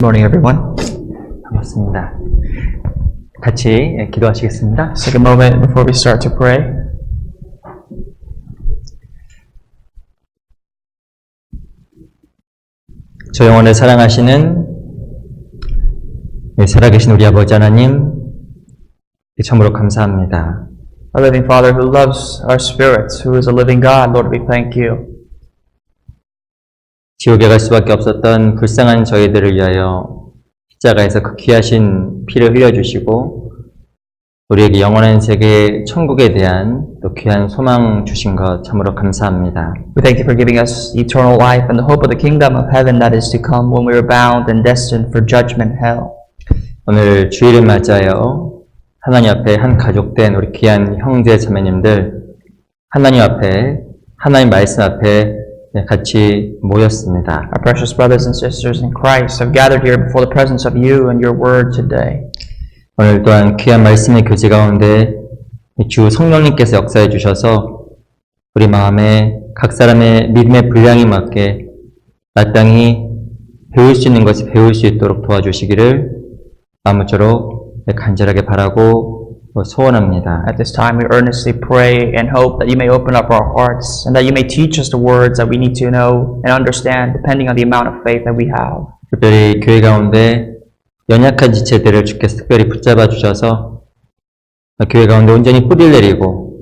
Good morning, everyone. 반갑습니다. 같이 기도하시겠습니다. Let's take a moment before we start to pray. 저 영혼을 사랑하시는 살아계신 우리 아버지 하나님, 참으로 감사합니다. Our living Father who loves our spirits, who is a living God, Lord, we thank you. 지옥에 갈 수밖에 없었던 불쌍한 저희들을 위하여 십자가에서 그 귀하신 피를 흘려주시고 우리에게 영원한 세계 천국에 대한 또 귀한 소망 주신 것 참으로 감사합니다. We thank you for giving us eternal life and the hope of the kingdom of heaven that is to come when we are bound and destined for judgment hell. 오늘 주일을 맞아요. 하나님 앞에 한 가족된 우리 귀한 형제 자매님들 하나님 앞에 하나님 말씀 앞에 같이 모였습니다. Our precious brothers and sisters in Christ have gathered here before the presence of you and your word today. 오늘 또한 귀한 말씀의 교제 가운데 주 성령님께서 역사해 주셔서 우리 마음에 각 사람의 믿음의 분량에 맞게 마땅히 배울 수 있는 것을 배울 수 있도록 도와주시기를 아무쪼록 간절하게 바라고 소원합니다. At this time, we earnestly pray and hope that you may open up our hearts and that you may teach us the words that we need to know and understand depending on the amount of faith that we have. 특별히 교회 가운데 연약한 지체들을 주께서 특별히 붙잡아 주셔서 교회 가운데 온전히 뿌리를 내리고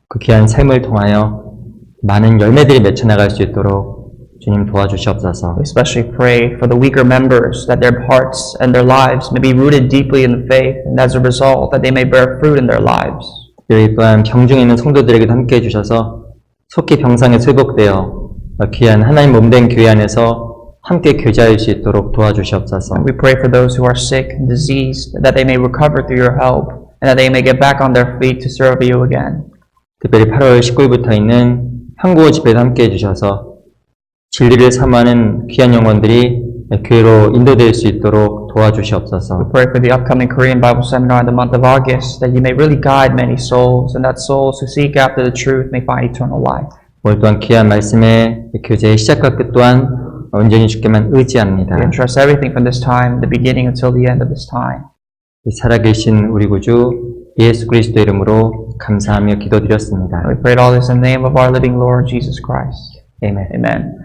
그 귀한 삶을 통하여 많은 열매들이 맺혀나갈 수 있도록 주님 도와주시옵소서. We especially pray for the weaker members, that their hearts and their lives may be rooted deeply in the faith, and as a result, that they may bear fruit in thetheir lives. 특별히 또한 병중에 있는 성도들에게도 함께해 주셔서 속히 병상에 회복되어 귀한 하나님 몸된 교회 안에서 함께 교제할 수 있도록 도와주시옵소서. We pray for those who are sick and diseased, that they may recover through your help, and that they may get back on their feet to serve you again. 특별히 8월 19일부터 있는 한국어 집회도 함께해 주셔서 진리를 사모하는 귀한 영혼들이 교회로 인도될 수 있도록 도와주시옵소서. We pray for the upcoming Korean Bible Seminar in the month of August, that you may really guide many souls, and that souls who seek after the truth may find eternal life. 오늘 또한 귀한 말씀의 교제의 시작과 끝 또한 온전히 주께만 의지합니다. We entrust everything from this time, the beginning until the end of this time. 살아계신 우리 구주 예수 그리스도 이름으로 감사하며 기도드렸습니다. We pray all this in the name of our living Lord Jesus Christ. 아멘. Amen.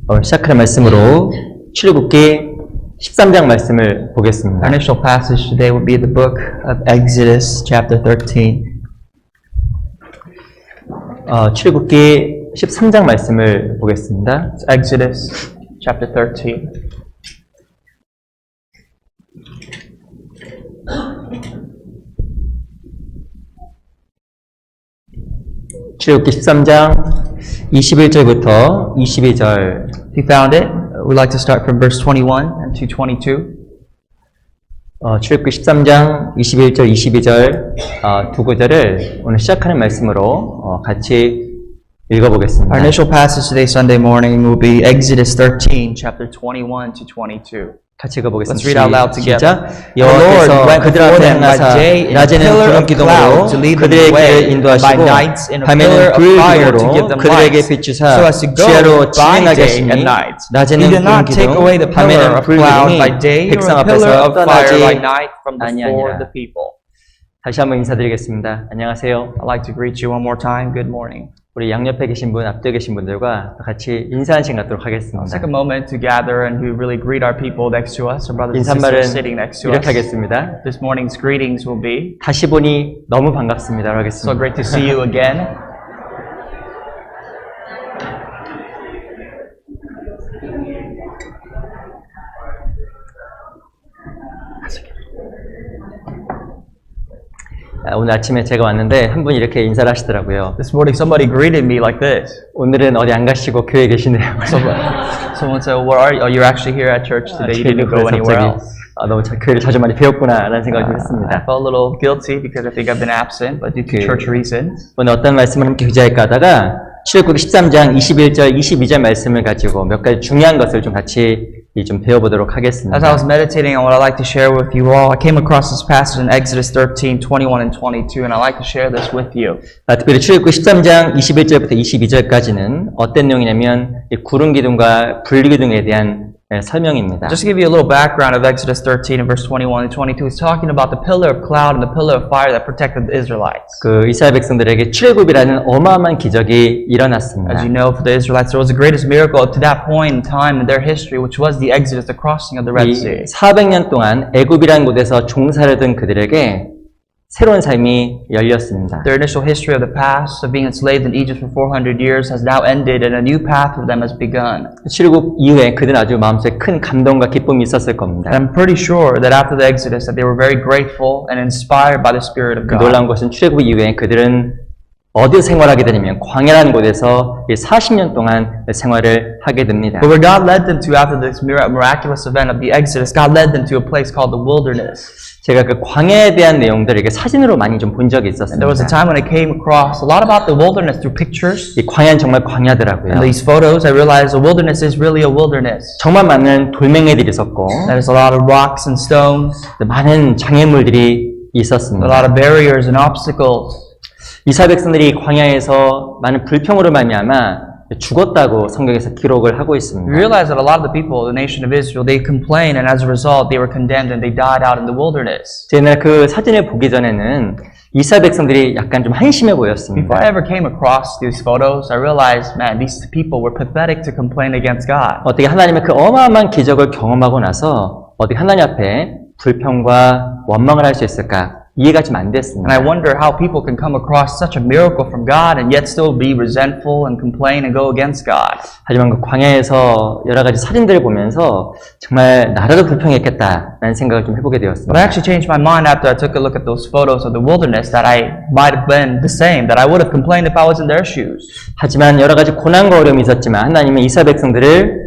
오늘 시작하는 말씀으로 출애굽기 13장 말씀을 보겠습니다. Our initial passage today will be the book of Exodus, chapter 13. 출애굽기 13장 말씀을 보겠습니다. It's Exodus, chapter 13. 출애굽기 13장 21절부터 22절. If you found it, we'd like to start from verse 21 and to 22. 출애굽기 13장 21절, 22절 두 구절을 오늘 시작하는 말씀으로 같이 읽어보겠습니다. Our initial passage today, Sunday morning, will be Exodus 13, chapter 21 to 22. 같이 읽어보겠습니다. Let's read out loud together. 시작. 여호와께서 그들 앞에 행하사 낮에는 구름 기둥으로 그들의 길을 인도하시고 밤에는 불기둥으로 그들에게 비추사 지하로 진행하게 하시니 낮에는 구름 기둥 밤에는 불기둥이 백성 앞에서 떠나지 아니하니라. 다시 한번 인사드리겠습니다. 안녕하세요. I'd like to greet you one more time. Good morning. 우리 양옆에 계신 분, 앞에 계신 분들과 같이 인사 한 시간 갖도록 하겠습니다. Let's take a moment to gather and to really greet our people next to us, our brothers and 인사말은 sisters sitting next to 이렇게 us. 하겠습니다. This morning's greetings will be, 다시 보니 너무 반갑습니다. so 하겠습니다. great to see you again. 오늘 아침에 제가 왔는데 한 분이 이렇게 인사를 하시더라고요. This morning somebody greeted me like this. 오늘은 어디 안 가시고 교회에 계시네요. Someone said, "Where are you? Oh, you're actually here at church today. You didn't go anywhere else." 너무 교회를 자주 많이 배웠구나라는 생각이 I 들었습니다. felt a little guilty because I think I've been absent, but due to church reasons. 오늘 어떤 말씀을 함께 교제할까 하다가 출애굽기 13장 21절, 22절 말씀을 가지고 몇 가지 중요한 것을 좀 같이 좀 배워보도록 하겠습니다. As I was meditating on what I'd like to share with you all, I came across this passage in Exodus 13, 21 and 22, and I'd like to share this with you. 특별히 출애굽기 13장 21절부터 22절까지는 어떤 내용이냐면 이 구름 기둥과 불 기둥에 대한 설명입니다. Just to give you a little background of Exodus 13 and verse 21 and 22, it's talking about the pillar of cloud and the pillar of fire that protected the Israelites. 그 이스라엘 백성들에게 출애굽이라는 어마어마한 기적이 일어났습니다. As you know, for the Israelites, there was the greatest miracle up to that point in time in their history, which was the Exodus, the crossing of the Red Sea. 400년 동안 애굽이라는 곳에서 종사를 든 그들에게 새로운 삶이 열렸습니다. Their initial history of the past of being enslaved in Egypt for 400 years has now ended and a new path for them has begun. 출애굽 이후에 그들은 아주 마음속에 큰 감동과 기쁨이 있었을 겁니다. And I'm pretty sure that after the Exodus that they were very grateful and inspired by the Spirit of 그 God. 놀라운 것은 출애굽 이후에 그들은 어디서 생활하게 되냐면 광야라는 곳에서 40년 동안 생활을 하게 됩니다. But where God led them to after this miraculous event of the Exodus, God led them to a place called the wilderness. 제가 그 광야에 대한 내용들을 이렇게 사진으로 많이 좀 본 적이 And there was a 있었습니다. time when I came across a lot about the wilderness through pictures. 이 광야는 정말 광야더라고요. And these photos, I realized the wilderness is really a wilderness. 정말 많은 돌멩이들이 있었고 There's a lot of rocks and stones, 많은 장애물들이 a 있었습니다. lot of barriers and obstacles. 이스라엘 백성들이 광야에서 많은 불평으로 말미암아 죽었다고 성경에서 기록을 하고 We 있습니다. realize that a lot of the people, the nation of Israel, they complained and as a result they were condemned and they died out in the wilderness. 제가 그 사진을 보기 전에는 이스라엘 백성들이 약간 좀 한심해 Before 보였습니다. I ever came across these photos, I realized, man, these people were pathetic to complain against God. 어떻게 하나님의 그 어마어마한 기적을 경험하고 나서 어떻게 하나님 앞에 불평과 원망을 할 수 있을까 이해가 좀 안 And I 됐습니다. wonder how people can come across such a miracle from God and yet still be resentful and complain and go against God. 하지만 그 광야에서 여러 가지 사진들을 보면서 정말 나라도 불평했겠다라는 생각을 좀 해보게 But 되었습니다. I actually changed my mind after I took a look at those photos of the wilderness that I might have been the same, that I would have complained if I was in their shoes. 하지만 여러 가지 고난과 어려움이 있었지만 하나님은 이스라엘 백성들을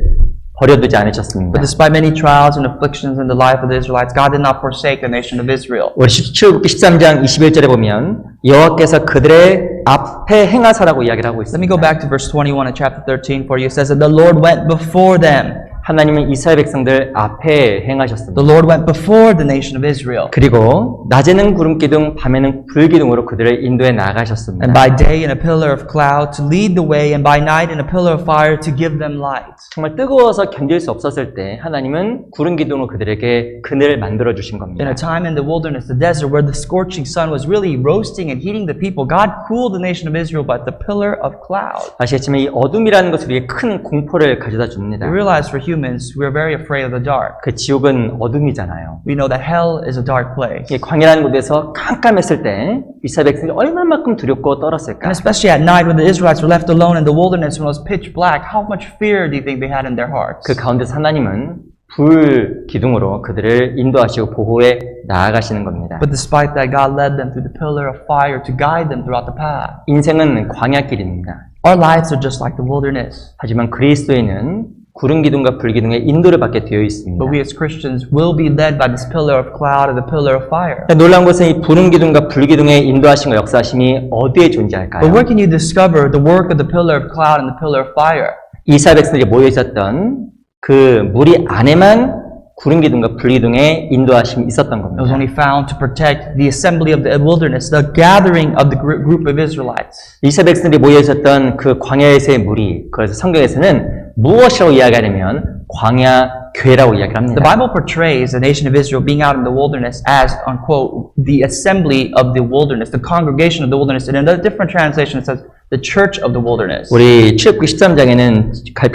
버려두지 않으셨습니다. But despite many trials and afflictions in the life of the Israelites, God did not forsake the nation of Israel. 우리 출애굽기 13장 21절에 보면 여호와께서 그들의 앞에 행하사라고 이야기를 하고 Let me 있습니다. go back to verse 21 of chapter 13 for you. It says that the Lord went before them. 하나님은 이스라엘 백성들 앞에 행하셨습니다. The Lord went before the nation of Israel. 그리고 낮에는 구름 기둥, 밤에는 불 기둥으로 그들을 인도해 나가셨습니다. And by day in a pillar of cloud to lead the way, and by night in a pillar of fire to give them light. 정말 뜨거워서 견딜 수 없었을 때 하나님은 구름 기둥으로 그들에게 그늘을 만들어 주신 겁니다. In a time in the wilderness, the desert, where the scorching sun was really roasting and heating the people, God cooled the nation of Israel by the pillar of cloud. 아시겠지만 이 어둠이라는 것은 우리에게 큰 공포를 가져다 줍니다. We realize for humans, we are very afraid of the dark. 그 지옥은 어둠이잖아요. We know that hell is a dark place. 이 광야라는 곳에서 깜깜했을 때 이스라엘 백성이 얼마만큼 두렵고 떨었을까? And especially at night when the Israelites were left alone in the wilderness when it was pitch black, how much fear do you think they had in their hearts? 그 가운데서 하나님은 불 기둥으로 그들을 인도하시고 보호해 나아가시는 겁니다. But despite that, God led them through the pillar of fire to guide them throughout the path. 인생은 광야길입니다. Our lives are just like the wilderness. 하지만 그리스도인은 구름 기둥과 불 기둥의 인도를 받게 되어 있습니다. But we as Christians will be led by this pillar of cloud and the pillar of fire. 놀라운 것은 이 구름 기둥과 불 기둥의 인도하심과 역사하심이 어디에 But 존재할까요? where can you discover the work of the pillar of cloud and the pillar of fire? 이스라엘 백성들이 모여 있었던 그 무리 안에만 구름 기둥과 불 기둥의 인도하심이 있었던 It was 겁니다. only found to protect the assembly of the wilderness, the gathering of the group of Israelites. 이스라엘 백성들이 모여 있었던 그 광야에서의 무리, 그래서 성경에서는 무엇이라고 이야기하냐면 광야 교회라고 이야기를 합니다. The Bible portrays the nation of Israel being out in the wilderness as, unquote, the assembly of the wilderness, the congregation of the wilderness. And in a different translation, it says the church of the wilderness. 우리 출애굽기 13장에는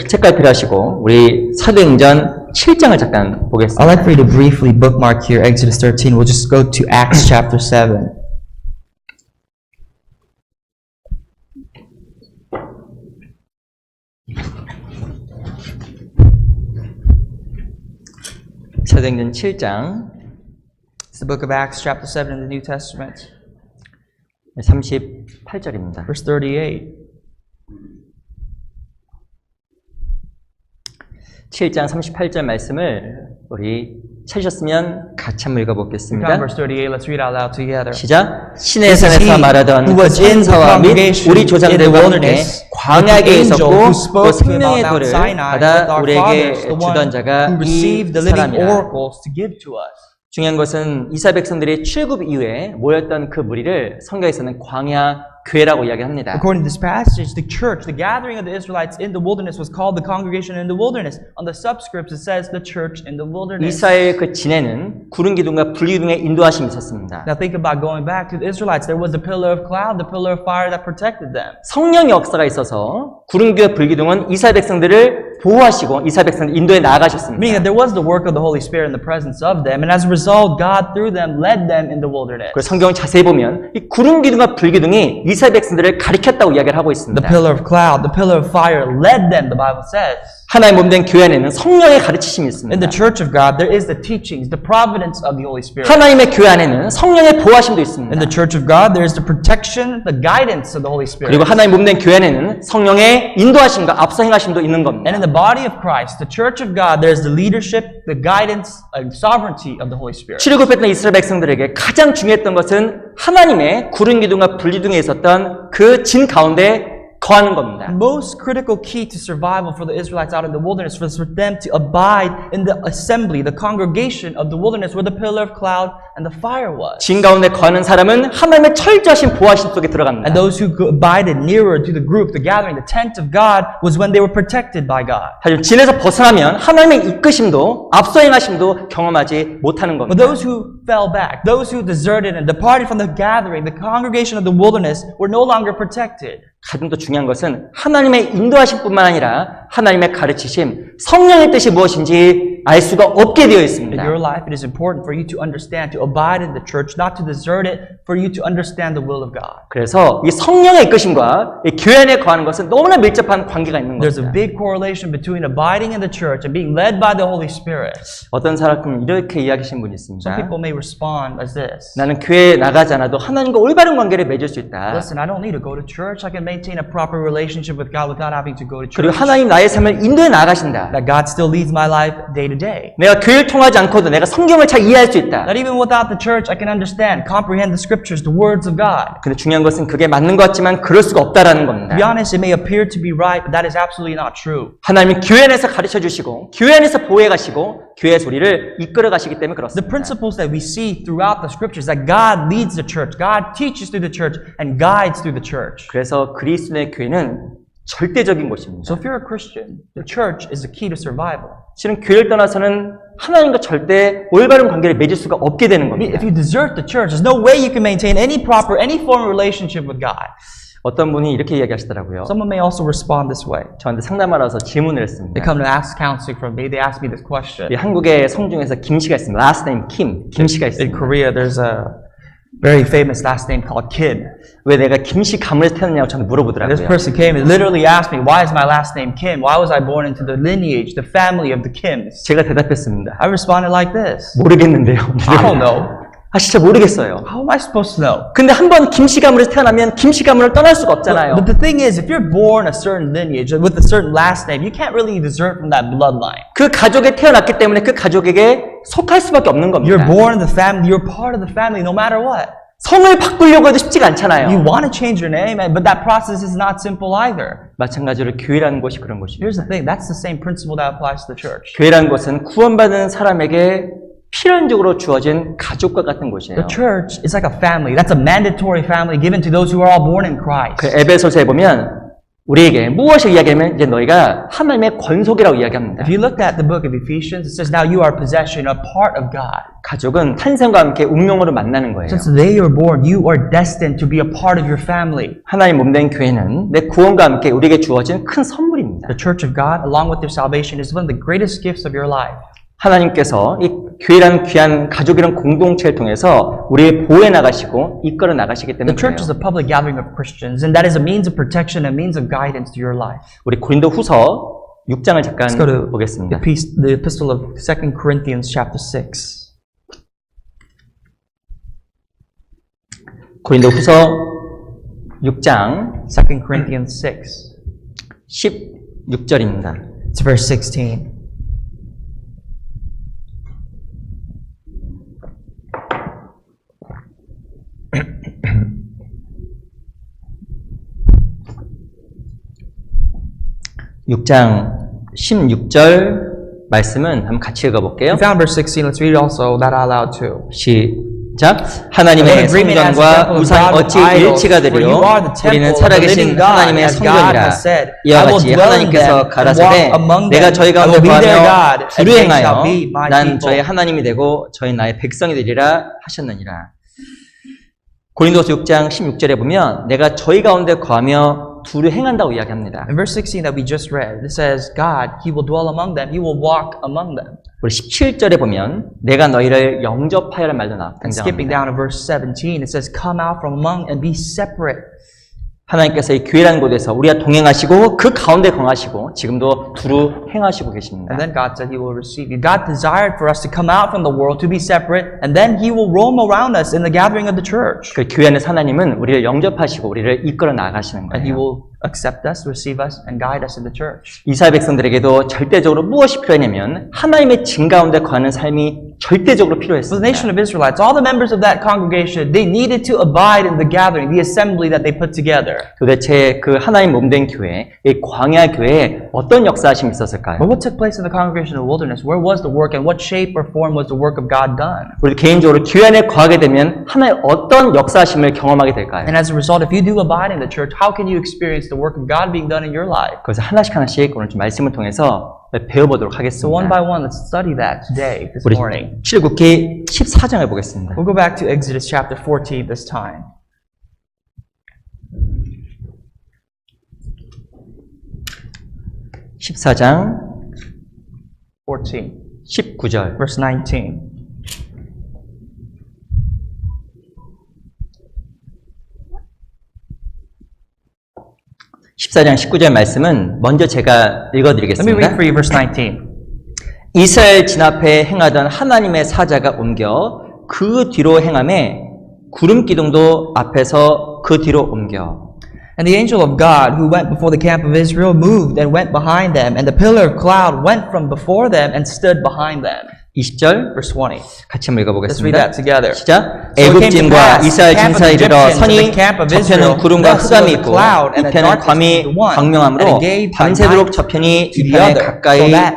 책 갈피를 하시고 우리 사도행전 7장을 잠깐 I'd 보겠습니다. like for you to briefly bookmark here Exodus 13. We'll just go to Acts chapter 7. 사도행전 7장 It's the book of Acts chapter 7 in the New Testament. 38절입니다. Verse 38. 7장 38절 말씀을 우리 찾으셨으면 같이 한번 We 읽어보겠습니다. found verse 38. Let's read out loud together. 시작. 신의 This is 산에서 he 말하던 who was in the 천사와 및 congregation 우리 in the 조상들과 함께 wilderness, 광야에 the angel 있었고 who 또 spoke to him 생명의 about Mount 돌을 Sinai with 받아 our 우리에게 fathers, the one 주던 자가 who 이 received the living 사람이라. oracles to give to us. 중요한 것은 이스라엘 백성들이 출애굽 이후에 모였던 그 무리를 성경에서는 광야 교회라고 이야기합니다. According to this passage, the church, the gathering of the Israelites in the wilderness was called the congregation in the wilderness. On the subscripts it says the church in the wilderness. 이스라엘 그 진에는 구름 기둥과 불 기둥의 인도하심이 있었습니다. Now think about going back to the Israelites. There was the pillar of cloud, the pillar of fire that protected them. 성령의 역사가 있어서 구름 기둥과 불 기둥은 이스라엘 백성들을 보호하시고 이스라엘 백성들 인도에 나아가셨습니다. Meaning that there was the work of the Holy Spirit in the presence of them, and as a result, God through them led them in the wilderness. 그래서 성경을 자세히 보면 이 구름 기둥과 불 기둥이 이스라엘 백성들을 가리켰다고 이야기를 하고 있습니다. The pillar of cloud, the pillar of fire led them, the Bible says. 하나의 몸된 교회 안에는 성령의 가르치심이 있습니다. In the church of God, there is the teachings, the providence of the Holy Spirit. 하나님의 교회 안에는 성령의 보호하심도 있습니다. In the church of God, there is the protection, the guidance of the Holy Spirit. 그리고 하나님 몸된 교회 안에는 성령의 인도하심과 앞서 행하심도 있는 겁니다. And in the body of Christ, the church of God, there is the leadership, the guidance, and sovereignty of the Holy Spirit. 출애굽했던 이스라엘 백성들에게 가장 중요했던 것은 하나님의 구름 기둥과 불 기둥에 있었던 그 진 가운데 거하는 겁니다. The most critical key to survival for the Israelites out in the wilderness was for them to abide in the assembly, the congregation of the wilderness where the pillar of cloud and the fire was. 진 가운데 거하는 사람은 하나님의 철저하신 보호하심 속에 들어갑니다. And those who abided nearer to the group, the gathering, the tent of God was when they were protected by God. 하지만 진에서 벗어나면 하나님의 이끄심도 앞서 행하심도 경험하지 못하는 But 겁니다. those who fell back, those who deserted and departed from the gathering, the congregation of the wilderness were no longer protected. 가장 더 중요한 것은 하나님의 인도하심뿐만 아니라 하나님의 가르치심, 성령의 뜻이 무엇인지 알 수가 없게 되어 In 있습니다. your life, it is important for you to understand, to abide in the church, not to desert it, for you to understand the will of God. 그래서 이 성령의 이끄심과 이 교회 안에 거하는 것은 너무나 밀접한 관계가 있는 There's a 겁니다. big correlation between abiding in the church and being led by the Holy Spirit. 어떤 사람은 이렇게 이야기하신 분이 Some 있습니다. people may respond as this. 나는 교회에 나가지 않아도 하나님과 올바른 관계를 맺을 수 있다. Listen, I don't need to go to church. I can maintain a proper relationship with God without having to go to 그리고 church. 하나님 나의 삶을 인도해 나가신다. That God still leads my life day to day. 내가 교회를 통하지 않고도 내가 성경을 잘 이해할 수 있다. That even without the church, I can understand, comprehend the scriptures, the words of God. 근데 중요한 것은 그게 맞는 것 같지만 그럴 수가 없다라는 겁니다. To be honest, it may appear to be right, but that is absolutely not true. 하나님은 교회 안에서 가르쳐 주시고 교회 안에서 보호해 가시고 교회의 소리를 이끌어 가시기 때문에 The 그렇습니다. principles that we see throughout the scriptures, that God leads the church, God teaches through the church, and guides through the church. 그래서 그리스도의 교회는 절대적인 곳입니다. So if you're a Christian, the church is the key to survival. 실은 교회를 떠나서는 하나님과 절대 올바른 관계를 맺을 수가 없게 되는 I mean, 겁니다. if you desert the church, there's no way you can maintain any form of relationship with God. 어떤 분이 이렇게 이야기하시더라고요. Someone may also respond this way. 저한테 상담하러 와서 질문을 They 했습니다. come to ask counseling from me. They ask me this question. 이 한국의 성 중에서 김씨가 있습니다. Last name 김씨가 In 있습니다. Korea, there's a very famous last name called Kim. 왜 내가 김씨 가문에서 태어났냐고 저한테 This 물어보더라고요. person came and literally asked me, why is my last name Kim? Why was I born into the lineage, the family of the Kims? 제가 대답했습니다. I responded like this. 모르겠는데요. I don't know. 아 진짜 모르겠어요. How am I supposed to know? 근데 한번 김씨 가문에서 태어나면 김씨 가문을 떠날 수가 없잖아요. But the thing is, if you're born a certain lineage with a certain last name, you can't really desert from that bloodline. 그 가족에 태어났기 때문에 그 가족에게 속할 수밖에 없는 겁니다. You're born in the family, you're part of the family no matter what. 성을 바꾸려고 해도 쉽지가 않잖아요. You want to change your name, but that process is not simple either. 마찬가지로 교회라는 곳이 그런 곳입니다. Here's the thing, that's the same principle that applies to the church. 교회라는 곳은 구원받은 사람에게 필연적으로 주어진 가족과 같은 곳이에요. The church is like a family. That's a mandatory family given to those who are all born in Christ. 그 에베소서에 보면 우리에게 무엇을 이야기하면 이제 너희가 하나님의 권속이라고 이야기합니다. If you looked at the book of Ephesians, it says now you are possession, a part of God. 가족은 탄생과 함께 운명으로 만나는 거예요. Since the day you were born, you are destined to be a part of your family. 하나님 몸된 교회는 내 구원과 함께 우리에게 주어진 큰 선물입니다. The church of God, along with your salvation, is one of the greatest gifts of your life. 하나님께서 이 교회라는 귀한 가족이라는 공동체를 통해서 우리를 보호해 나가시고 이끌어 나가시기 때문에 The church is 그래요. a public gathering of Christians, and that is a means of protection, a means of guidance to your life. 우리 고린도 후서 6장을 잠깐 Let's go to 보겠습니다. the epistle of 2 Corinthians chapter 6. 고린도 후서 6장 2 Corinthians 6. 16절입니다. It's verse 16. 육장 16절 말씀은 한번 같이 읽어볼게요. We found verse 16. Let's read it also that out loud too. 자, 하나님의 성전과 우상 어찌 일치가 되리요? 우리는 살아계신 하나님의 성전이라. 이와 같이 하나님께서 가라사대 내가 저희 가운데 거하며 두루 행하여 난 저희 하나님이 되고 저희 나의 백성이 되리라 하셨느니라. 고린도서 6장 16절에 보면 내가 저희 가운데 거하며 두루 행한다고 이야기합니다. In verse 16 that we just read, it says, God, He will dwell among them. He will walk among them. 우리 17절에 보면 내가 너희를 영접하여라는 말도 And skipping 등장합니다. down to verse 17, it says, Come out from among and be separate. 하나님께서 이 교회라는 곳에서 우리가 동행하시고 그 가운데 거하시고 지금도 두루 행하시고 계십니다. And then God said He will receive you. God desired for us to come out from the world, to be separate, and then He will roam around us in the gathering of the church. 그 교회 안에 하나님은 우리를 영접하시고 우리를 이끌어 나가시는 And He 거예요. will accept us, receive us, and guide us in the church. 이스라엘 백성들에게도 절대적으로 무엇이 필요했냐면 하나님의 진 가운데 거하는 삶이 절대적으로 For the 필요했습니다. nation of Israelites, all the members of that congregation, they needed to abide in the gathering, the assembly that they put together. 도대체 그 하나님 몸된 교회, 이 광야 교회에 어떤 역사하심이 있었을까요? But what took place in the congregation of the wilderness? Where was the work and what shape or form was the work of God done? 우리 개인적으로 교회 안에 거하게 되면 하나의 어떤 역사하심을 경험하게 될까요? And as a result, if you do abide in the church, how can you experience the work of God being done in your life? 그래서 하나씩 오늘 좀 말씀을 통해서 배워보도록 So one by 하겠습니다. one, let's study that today, this 우리 morning. 출애굽기 14장을 보겠습니다. We'll go back to Exodus chapter 14 this time. 14장 14, 19절. verse 19. 14장 19절 말씀은 먼저 제가 Let me read 읽어드리겠습니다. for you verse 19. 이스라엘 진 앞에 행하던 하나님의 사자가 옮겨 그 뒤로 행함에 구름 기둥도 앞에서 그 뒤로 옮겨. And the angel of God who went before the camp of Israel moved and went behind them, and the pillar of cloud went from before them and stood behind them. 20절 Verse 20. 같이 한번 Let's read that 읽어보겠습니다. together. 시작. So it came to 애굽진과 pass, 이스라엘 the camp of 진사에 the 이르러 Egyptians 선이 and the camp of Israel 저편은 구름과 rested 흑암이 with a 있고 cloud and a 이편은 darkness 광이 to the one, 광명함으로 and it gave by 밤새도록 night 저편이 to the 이편에 other, 가까이 so that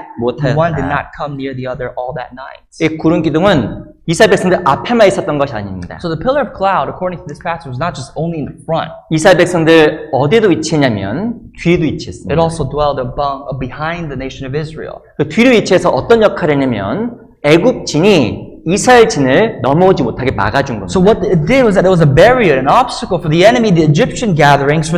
one did 못하였다. not come near the other all that night. 이 구름 기둥은 이스라엘 백성들 앞에만 있었던 것이 아닙니다. So the pillar of cloud, according to this passage, was not just only in the front. 이스라엘 백성들 어디에도 위치했냐면 뒤에도 It 위치했습니다. also dwelled behind the nation of Israel. 그 뒤로 위치해서 어떤 역할을 했냐면 애굽진이 이스라엘 진을 넘어오지 못하게 막아준 겁니다. So what it did was that it was a barrier, an obstacle for the enemy, the Egyptian gatherings, for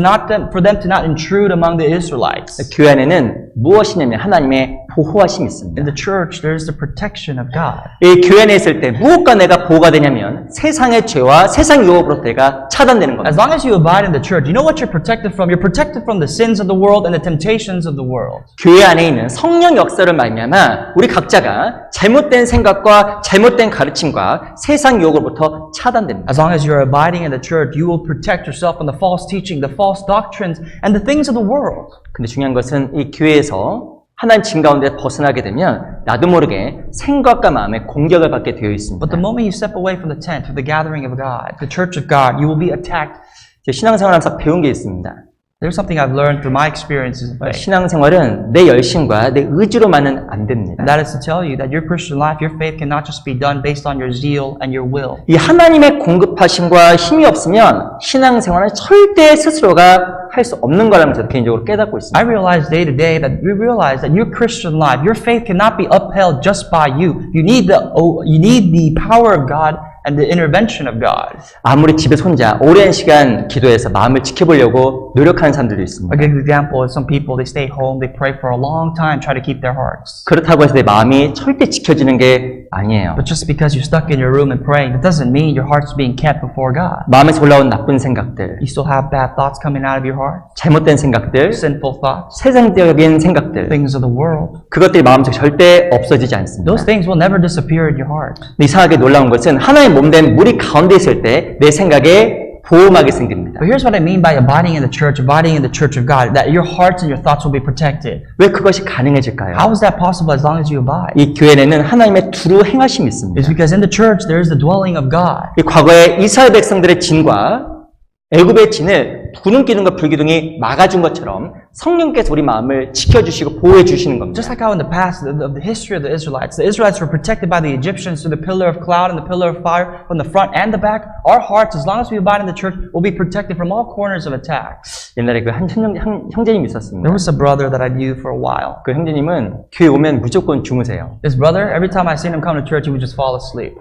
them to not intrude among the Israelites. 교회 안에는 무엇이냐면 하나님의 보호하심이 있습니다. In the church, there is the protection of God. 이 교회 안에 있을 때 무엇과 내가 보호가 되냐면 세상의 죄와 세상 유혹으로부터 내가 차단되는 겁니다. As long as you abide in the church, you know what you're protected from? You're protected from the sins of the world and the temptations of the world. 교회 안에 있는 성령 역사를 말미암아 우리 각자가 잘못된 생각과 잘못된 가르침과 세상 유혹으로부터 차단됩니다. As long as you're abiding in the church, you will protect yourself from the false teaching, the false doctrines, and the things of the world. 근데 중요한 것은 이 교회에서 하나님 진 가운데 벗어나게 되면 나도 모르게 생각과 마음에 공격을 받게 되어 있습니다. But the moment you step away from the tent, from the gathering of God, the church of God, you will be attacked. 제 신앙생활하면서 배운 게 있습니다. There's something I've learned through my experiences in faith. 신앙생활은 내 열심과 내 의지로만은 안 됩니다. And that is to tell you that your Christian life, your faith cannot just be done based on your zeal and your will. 이 하나님의 공급하심과 힘이 없으면 신앙생활은 절대 스스로가 할 수 없는 거라는 저도 개인적으로 깨닫고 있습니다. I realize day to day that we realize that your Christian life, your faith cannot be upheld just by you. You need the power of God and the intervention of God. 아무리 집에서 혼자 오랜 시간 기도해서 마음을 지켜보려고 노력하는 사람들도 A 있습니다. good example is some people, they stay home, they pray for a long time, try to keep their hearts. 그렇다고 해서 내 마음이 절대 지켜지는 게 아니에요. But just because you're stuck in your room and praying, that doesn't mean your heart's being kept before God. 마음에서 올라온 나쁜 생각들, You still have bad thoughts coming out of your heart, 잘못된 생각들, sinful thoughts, 세상적인 생각들, things of the world. 그것들이 마음속에 절대 없어지지 않습니다. Those things will never disappear in your heart. 이상하게 놀라운 것은 하나님 몸된 무리 가운데 있을 때 내 생각에 보호막이 생깁니다. But here's what I mean by abiding in the church of God, that your hearts and your thoughts will be protected. 왜 그것이 가능해질까요? How is that possible as long as you abide? 이 교회에는 하나님의 두루 행하심이 있습니다. It's because in the church there is the dwelling of God. 이 과거에 이스라엘 백성들의 진과 애굽의 진을 구름 기둥과 불 기둥이 막아준 것처럼 성령께서 우리 마음을 지켜주시고 보호해주시는 겁니다. Just like how in the past, of the history of the Israelites were protected by the Egyptians through the pillar of cloud and the pillar of fire from the front and the back. Our hearts, as long as we abide in the church, will be protected from all corners of attack. 옛날에 그 한 형제님이 있었습니다. There was a brother that I knew for a while. 그 형제님은 교회 오면 무조건 주무세요. This brother, every time I seen him come to church, he would just fall asleep.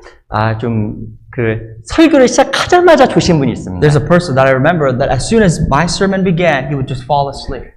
설교를 시작하자마자 조신 분이 있습니다. There's a person that I remember that as soon as my sermon began, he would just fall asleep.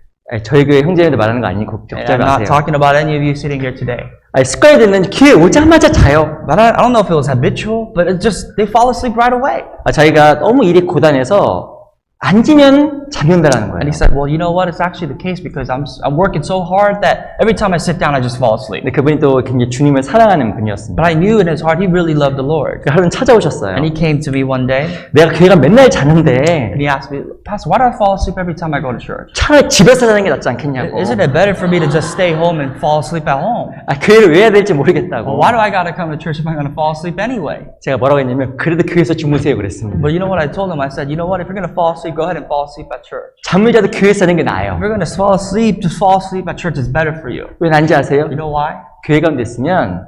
저희 교회 형제님들 말하는 거 아니고 걱정 I'm not 마세요. talking about any of you sitting here today. 습관이 되면 교회 오자마자 자요. But I don't know if it was habitual, but it just, they fall asleep right away. 자기가 너무 일이 고단해서 앉으면 잠이 온다라는 거예요. And he said, well, you know what? It's actually the case because I'm working so hard that every time I sit down, I just fall asleep. 근데 그분이 또 굉장히 주님을 사랑하는 분이었습니다. But I knew in his heart he really loved the Lord. 하루는 찾아오셨어요. And he came to me one day 내가 교회가 맨날 자는데 and he asked me, Pastor, why do I fall asleep every time I go to church? 차라리 집에서 자는 게 낫지 않겠냐고. Isn't it better for me to just stay home and fall asleep at home? 교회를 왜 해야 될지 모르겠다고. Well, why do I gotta come to church if I'm gonna fall asleep anyway? 제가 뭐라고 했냐면 그래도 교회에서 주무세요 그랬습니다. But you know what I told him? I said, you know what? If you're gonna fall asleep, go ahead and fall asleep at church. 잠을 자도 교회에서 자는 게 나아요. If you're gonna fall asleep, just fall asleep at church is better for you. 왜 난지 아세요? You know why? 교회 가운데 있으면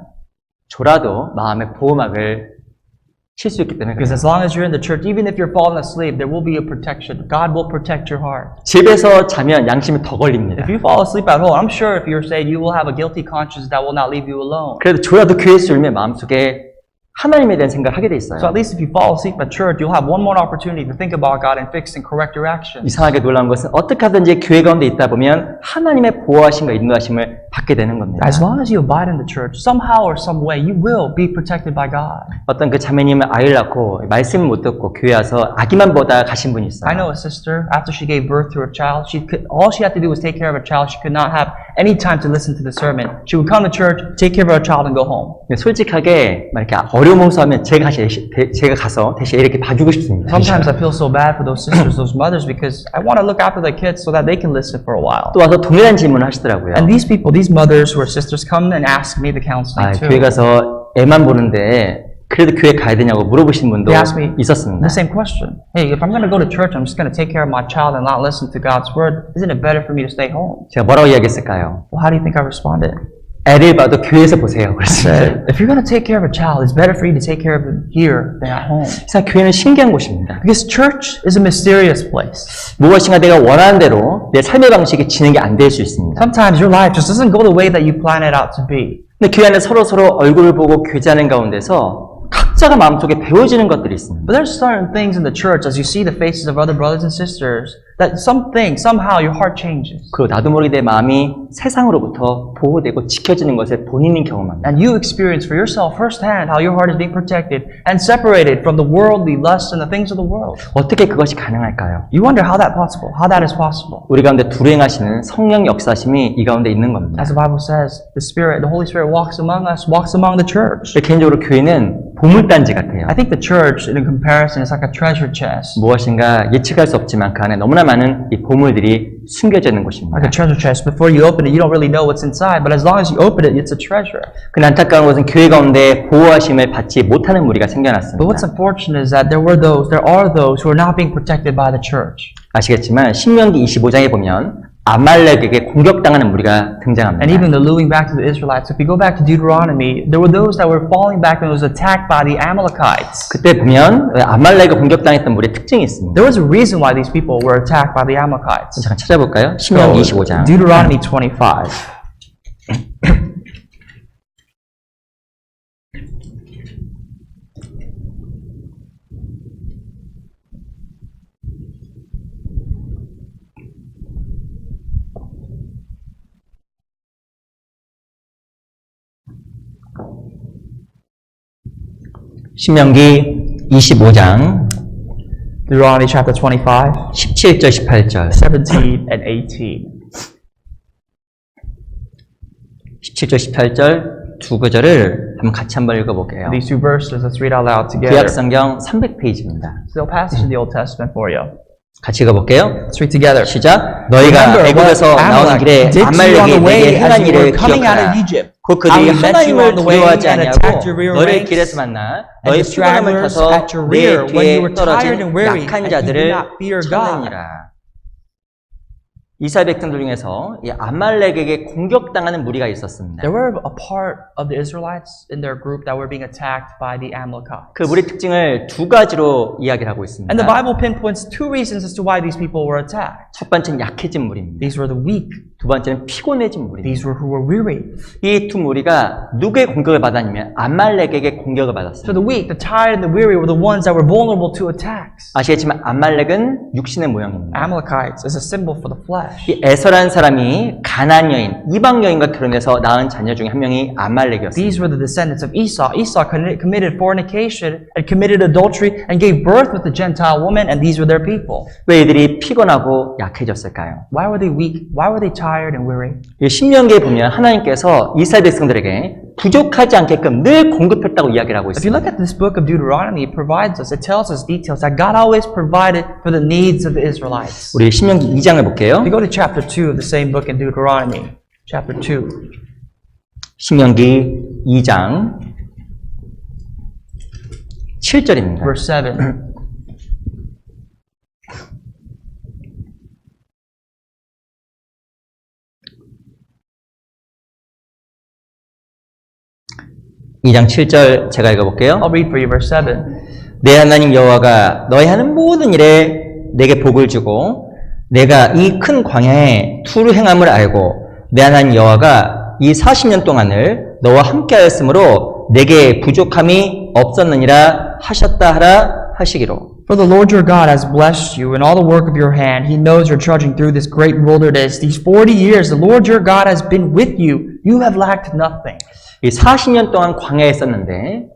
졸아도 마음의 보호막을 칠 수 있기 때문에 Because as long as you're in the church, even if you're falling asleep, there will be a protection. God will protect your heart. 집에서 자면 양심이 더 걸립니다. If you fall asleep at home, I'm sure if you're saved, you will have a guilty conscience that will not leave you alone. 그래도 졸아도 교회에서 울면 마음속에 하나님에 대한 생각을 하게 돼 있어요. So at least if you fall asleep at church, you'll have one more opportunity to think about God and fix and correct your actions. 이상하게 놀라운 것은 어떻게 하든지 교회 가운데 있다 보면 하나님의 보호하심과 인도하심을 받게 되는 겁니다. As long as you abide in the church, somehow or some way, you will be protected by God. 어떤 그 자매님은 아이를 낳고 말씀을 못 듣고 교회 와서 아기만 보다 가신 분이 있어요. I know a sister, after she gave birth to her child, all she had to do was take care of her child. She could not have any time to listen to the sermon. She would come to church, take care of her child, and go home. 솔직하게 막 이렇게 어려움 호소하면 제가 가서 대신 이렇게 봐주고 싶습니다. Sometimes I feel so bad for those sisters, those mothers, because I want to look after their kids so that they can listen for a while. 또 와서 동일한 질문을 하시더라고요. And these people, these mothers who are sisters, come and ask me the counseling too. 교회 가서 애만 보는데 그래도 교회 가야 되냐고 물어보신 분도 They asked me 있었습니다. the same question. Hey, if I'm going to go to church, I'm just going to take care of my child and not listen to God's word. Isn't it better for me to stay home? 제가 뭐라고 이야기했을까요? Well, how do you think I responded? 애를 봐도 교회에서 보세요. 그랬습니다. If you're going to take care of a child, it's better for you to take care of them here than at home. 그래서 교회는 신기한 곳입니다. Because church is a mysterious place. 무엇인가 내가 원하는 대로 내 삶의 방식이 진행이 안 될 수 있습니다. Sometimes your life just doesn't go the way that you plan it out to be. 근데 교회 안에 서로 얼굴을 보고 교제하는 가운데서 각자가 마음속에 배워지는 것들이 있습니다. But there's certain things in the church as you see the faces of other brothers and sisters that somehow your heart changes. 그리고 나도 모르게 내 마음이 세상으로부터 보호되고 지켜지는 것을 본인이 경험합니다. And you experience for yourself firsthand how your heart is being protected and separated from the worldly lusts and the things of the world. 어떻게 그것이 가능할까요? You wonder how that is possible. 우리 가운데 불행하시는 성령 역사심이 이 가운데 있는 겁니다. As the Bible says, the Holy Spirit walks among us, walks among the church. 개인적으로 교회는 보물단지 같아요. I think the church, in comparison, is like a treasure chest. 무엇인가 예측할 수 없지만 그 안에 너무나 많은 이 보물들이 숨겨져 있는 곳입니다. Like a treasure chest. Before you open it, you don't really know what's inside, but as long as you open it, it's a treasure. 그 안타까운 것은 교회 가운데 보호하심을 받지 못하는 무리가 생겨났습니다. But what's unfortunate is that there are those who are not being protected by the church. 아시겠지만 신명기 25장에 보면 아말렉에게 공격당하는 무리가 등장합니다. And even alluding back to the Israelites, if you go back to Deuteronomy, there were those that were falling back and was attacked by the Amalekites. 그때 보면 아말렉에 공격당했던 무리의 특징이 있습니다. There was a reason why these people were attacked by the Amalekites. 잠깐 찾아볼까요? 신명기 25장. Deuteronomy 25. 신명기 25장 Deuteronomy chapter 25, 17절 18절 17 and 18. 17절 18절 두 구절을 한번 읽어볼게요. These two verses, let's read out loud together. 구약 성경 300페이지입니다. Still passage in the Old Testament for you. 같이 읽어볼게요. Let's read together. 시작. 너희가 애굽에서 나오는 길에 아말렉이 내게 행한 일을 기억하라. 곧 그들이 하나님을 두려워하지 아니하고 너를 길에서 만나 너희 피곤함을 타서 내 뒤에 떨어진 약한 자들을 쳐내니라. 이스라엘 백성들 중에서 이 아말렉에게 공격당하는 무리가 있었습니다. There were a part of the Israelites in their group that were being attacked by the Amalekites. 그 무리 특징을 두 가지로 이야기를 하고 있습니다. And the Bible pinpoints two reasons as to why these people were attacked. 첫 번째는 약해진 무리입니다. These were the weak. 두 번째는 피곤해진 무리입니다. These were who were weary. 이 두 무리가 누구의 공격을 받았냐면 아말렉에게 공격을 So 받았습니다. the weak, the tired, and the weary were the ones that were vulnerable to attacks. 아시겠지만 아말렉은 육신의 모형입니다. Amalekites is a symbol for the flesh. 이 에서라는 사람이 가나안 여인, 이방 여인과 결혼해서 낳은 자녀 중에 한 명이 아말렉이었습니다. These were the descendants of Esau. Esau committed fornication and committed adultery and gave birth with a Gentile woman, and these were their people. 왜 이들이 피곤하고 약해졌을까요? Why were they weak? Why were they tired and weary? 이 신명기에 보면 하나님께서 이스라엘 백성들에게 부족하지 않게끔 늘 공급했다고 이야기를 하고 If you look 있습니다. at this book of Deuteronomy, it provides us, it tells us details that God always provided for the needs of the Israelites. 우리 신명기 2장을 볼게요. If you go to chapter 2 of the same book in Deuteronomy, chapter 2, 신명기 2장 7절입니다. verse 7. 2장 7절 제가 읽어볼게요. I'll read for you verse 7. 내 하나님 여호와가 너희 하는 모든 일에 내게 복을 주고 내가 이 큰 광야에 투루 행함을 알고 내 하나님 여호와가 이 40년 동안을 너와 함께 하였으므로 내게 부족함이 없었느니라 하셨다 하라 하시기로. For the Lord your God has blessed you in all the work of your hand. He knows you're trudging through this great wilderness. These 40 years, the Lord your God has been with you. You have lacked nothing. 이 40년 동안 광야에 있었는데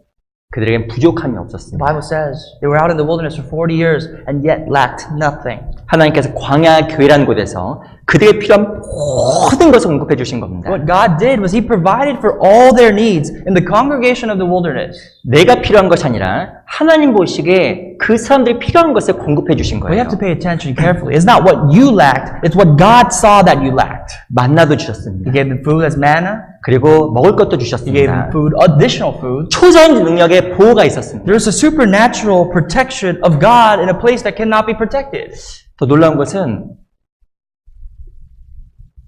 그들에겐 부족함이 The 없었습니다. Bible says they were out in the wilderness for 40 years and yet lacked nothing. 하나님께서 광야 교회라는 곳에서 그들에게 필요한 모든 것을 공급해 주신 겁니다. What God did was He provided for all their needs in the congregation of the wilderness. 내가 필요한 것이 아니라 하나님 보시기에 그 사람들이 필요한 것을 공급해 주신 We 거예요. have to pay attention carefully. It's not what you lacked, it's what God saw that you lacked. 만나도 주셨습니다. He gave them food as manna. 그리고 먹을 것도 He gave them 주셨습니다. food, additional food. 초자연 능력의 보호가 있었습니다. There's a supernatural protection of God in a place that cannot be protected. 더 놀라운 것은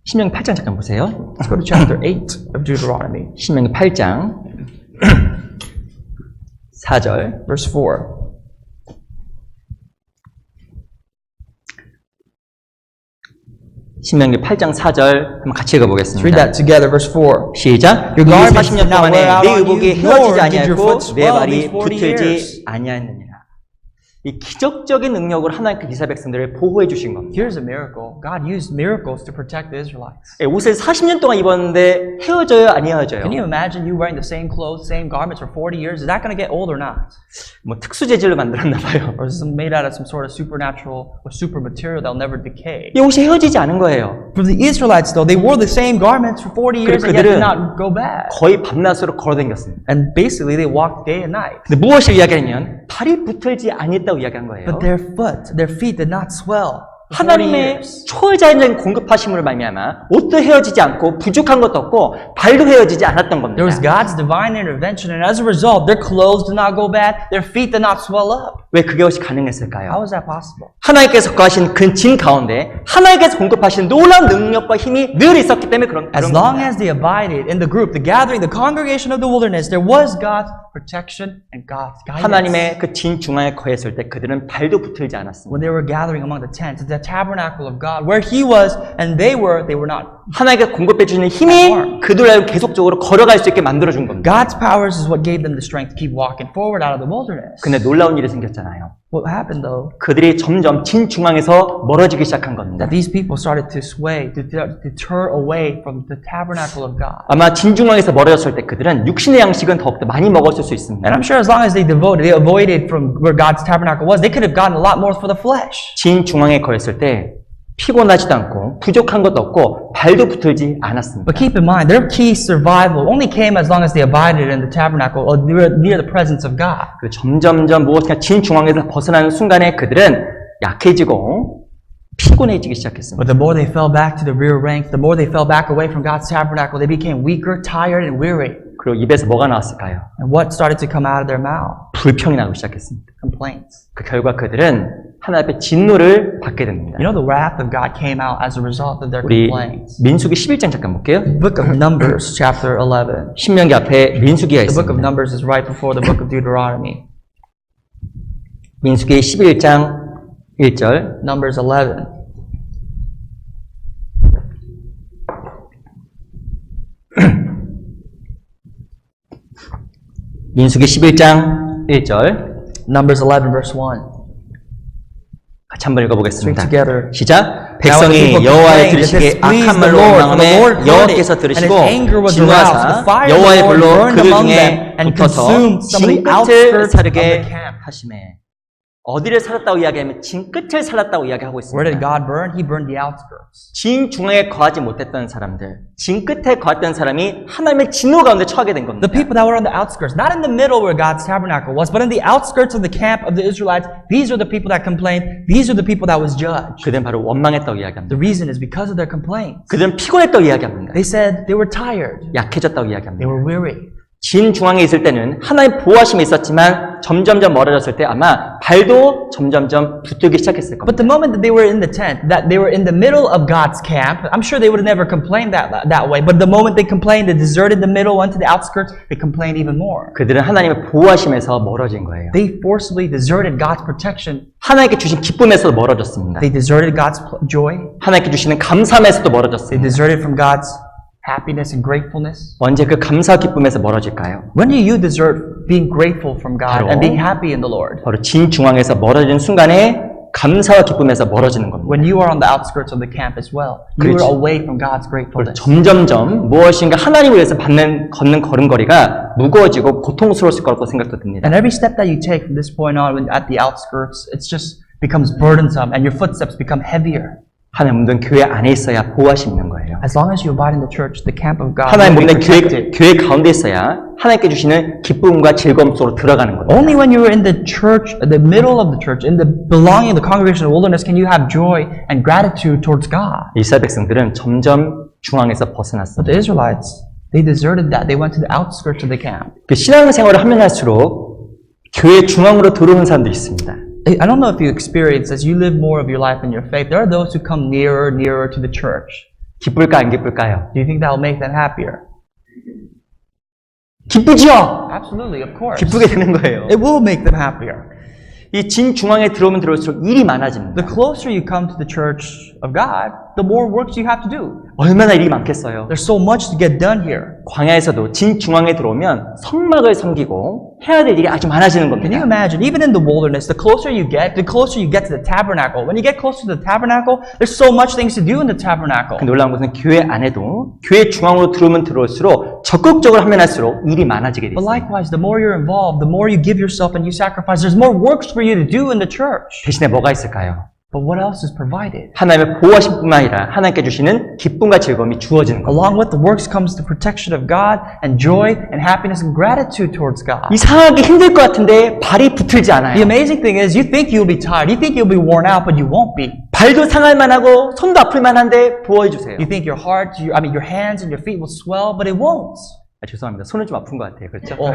신명기 8장 잠깐 보세요. Let's go to chapter 8 of Deuteronomy, 신명기 8장 4절 verse 4. 신명기 8장 4절 한번 같이 Let's read 읽어보겠습니다. that together, verse 4. 시작. 이 Your garments 40년 did not wear 동안에 out 내 on 의복이 you, 헤어지지 nor did your 아니하고 foot 내 swell 발이 these 40 years. 붙들지 아니하였느니라. 이 기적적인 능력으로 하나님께 이스라엘 백성들을 보호해 주신 겁니다. Here's a miracle. God used miracles to protect the Israelites. 예, 옷을 40년 동안 입었는데 헤어져요, 안 헤어져요? Can you imagine you wearing the same clothes, same garments for 40 years? Is that going to get old or not? 뭐 특수 재질로 만들었나 봐요. Or is it made out of some sort of supernatural or super material that'll never decay? 이 옷이 헤어지지 않은 거예요. For the Israelites, though, they wore the same garments for 40 years and yet did 그들은 not go bad. 거의 밤낮으로 걸어다녔습니다. And basically, they walked day and night. 근데 무엇을 이야기하냐면 발이 붙들지 아니했다고 이야기한 거예요. But their feet did not swell. for 40 하나님의 years. 초자연적인 공급하심으로 말미암아 옷도 헤어지지 않고 부족한 것도 없고 발도 헤어지지 않았던 겁니다. There was God's divine intervention, and as a result, their clothes did not go bad, their feet did not swell up. 왜 그것이 How 가능했을까요? is that possible? 하나님께서 거하신 그 진 가운데 하나님께서 공급하신 놀라운 능력과 힘이 늘 있었기 때문에 그런 As long 겁니다. as they abided in the group, the gathering, the congregation of the wilderness, there was God's protection and God's guidance. 하나님의 그 진 중앙에 거했을 때 그들은 발도 붙들지 않았습니다. When they were gathering among the tents, the tabernacle of God, where He was and they were not. 하나님께서 공급해 주시는 힘이 그들을 계속적으로 걸어갈 수 있게 만들어 준 겁니다. God's powers is what gave them the strength to keep walking forward out of the wilderness. 근데 놀라운 일이 생겼잖아요. What happened though? 그들이 점점 진 중앙에서 멀어지기 시작한 겁니다. That these people started to sway, to turn away from the tabernacle of God. 아마 진 중앙에서 멀어졌을 때 그들은 육신의 양식은 더욱더 많이 먹었을 수 있습니다. And I'm sure as long as they avoided from where God's tabernacle was, they could have gotten a lot more for the flesh. 진 중앙에 거했을 때 피곤하지도 않고 부족한 것도 없고 발도 붙들지 않았습니다. But keep in mind, their key survival only came as long as they abided in the tabernacle or near the presence of God. 그 점점점 무엇인가 진 중앙에서 벗어나는 순간에 그들은 약해지고 피곤해지기 시작했습니다. But the more they fell back to the rear ranks, the more they fell back away from God's tabernacle, they became weaker, tired, and weary. 그리고 입에서 뭐가 나왔을까요? And what started to come out of their mouth? 불평이 나기 시작했습니다. Complaints. 그 결과 그들은 하나님 앞에 진노를 받게 됩니다. You know, the wrath of God came out as a result of their 우리 complaints. 민수기 11장 잠깐 볼게요. The book of Numbers, chapter 11. 신명기 앞에 민수기가 The book of 있습니다. Numbers is right before the book of Deuteronomy. 민수기 11장 1절. Numbers 11. 민수기 11장 1절. Numbers 11, verse 1. 같이 한번 읽어보겠습니다. Read together. 시작. 백성이 여호와의 들으시기에 악한 말로 원망함에 여호와께서 들으시고 진노하사 여호와의 불로 그들 중에 붙어서 진끝을 사르게 하시매. 어디를 살았다고 이야기하면 진끝을 살았다고 이야기하고 Where did 있습니다. God burn? He burned the outskirts. 진 중앙에 거하지 못했던 사람들, 진끝에 거했던 사람이 하나님의 진노 가운데 처하게 된 겁니다. The people that were on the outskirts, not in the middle where God's tabernacle was, but in the outskirts of the camp of the Israelites, these are the people that complained. These are the people that was judged. 그들은 바로 원망했다고 이야기합니다. The reason is because of their complaints. 그들은 피곤했다고 이야기합니다. They said they were tired. 약해졌다고 They 이야기합니다. were weary. 진 중앙에 있을 때는 하나님 보호하심이 있었지만 점점점 멀어졌을 때 아마 발도 점점점 붙들기 시작했을 겁니다. But the moment that they were in the tent, that they were in the middle of God's camp, I'm sure they would have never complained that way. But the moment they complained, they deserted the middle, went to the outskirts, they complained even more. 그들은 하나님의 보호하심에서 멀어진 거예요. They forcibly deserted God's protection. 하나님께 주신 기쁨에서 멀어졌습니다. They deserted God's joy. 하나님께 주시는 감사함에서도 They 멀어졌습니다. deserted from God's happiness and gratefulness. 언제 그 감사 기쁨에서 멀어질까요? When do you desert being grateful from God 바로 and being happy in the Lord? 바로 진 중앙에서 멀어지는 순간에 감사와 기쁨에서 멀어지는 겁니다. When you are on the outskirts of the camp as well. You are 그렇지. away from God's gratefulness. 점점점 무엇인가 하나님을 위해서 걷는 걸음걸이가 무거워지고 고통스러울 거라고 생각도 듭니다. And every step that you take from this point on when at the outskirts, it's just becomes burdensome and your footsteps become heavier. 하나님 묻는 교회 안에 있어야 보호하심 있는 거예요. As long as you abide in the church, the camp of God 하나님 will be 묻는 protected. 교회 가운데 있어야 하나님께 주시는 기쁨과 즐거움 속으로 들어가는 거예요. Only when you are in the church, the middle of the church, in the belonging of the congregation of the wilderness, can you have joy and gratitude towards God. 이스라엘 백성들은 점점 중앙에서 But 벗어났습니다. the Israelites, they deserted that. They went to the outskirts of the camp. 그 신앙생활을 하면 할수록 교회 중앙으로 들어오는 사람들이 있습니다. I don't know if you experience as you live more of your life in your faith, there are those who come nearer, nearer to the church. 기쁠까 안 기쁠까요? Do you think that will make them happier? 기쁘죠? Absolutely, of course. 기쁘게 되는 거예요. It will make them happier. 이 진 중앙에 들어오면 들어올수록 일이 많아집니다. The closer you come to the church of God, the more works you have to do. 얼마나 일이 많겠어요. There's so much to get done here. 광야에서도 진 중앙에 들어오면 성막을 섬기고 해야 될 일이 아주 많아지는 Can you 겁니다. imagine, even in the wilderness, the closer you get to the tabernacle. When you get closer to the tabernacle, there's so much things to do in the tabernacle. 그 놀라운 것은 교회 안에도 교회 중앙으로 들어오면 들어올수록 적극적으로 하면 할수록 일이 많아지게 But 돼요. likewise, the more you're involved, the more you give yourself and you sacrifice, there's more works for you to do in the church. 대신에 뭐가 있을까요? But what else is provided? 하나님의 보호하심뿐만 아니라 하나님께 주시는 기쁨과 즐거움이 주어지는 겁니다. Along with the works comes the protection of God and joy and happiness and gratitude towards God. 이상하게 힘들 것 같은데 발이 붙들지 않아요. The amazing thing is, you think you'll be tired, you think you'll be worn out, but you won't be. 발도 상할 만하고 손도 아플 만한데 보호해 주세요. You think your hands and your feet will swell, but it won't. 죄송합니다. 손은 좀 아픈 것 같아요. 그렇죠? Well,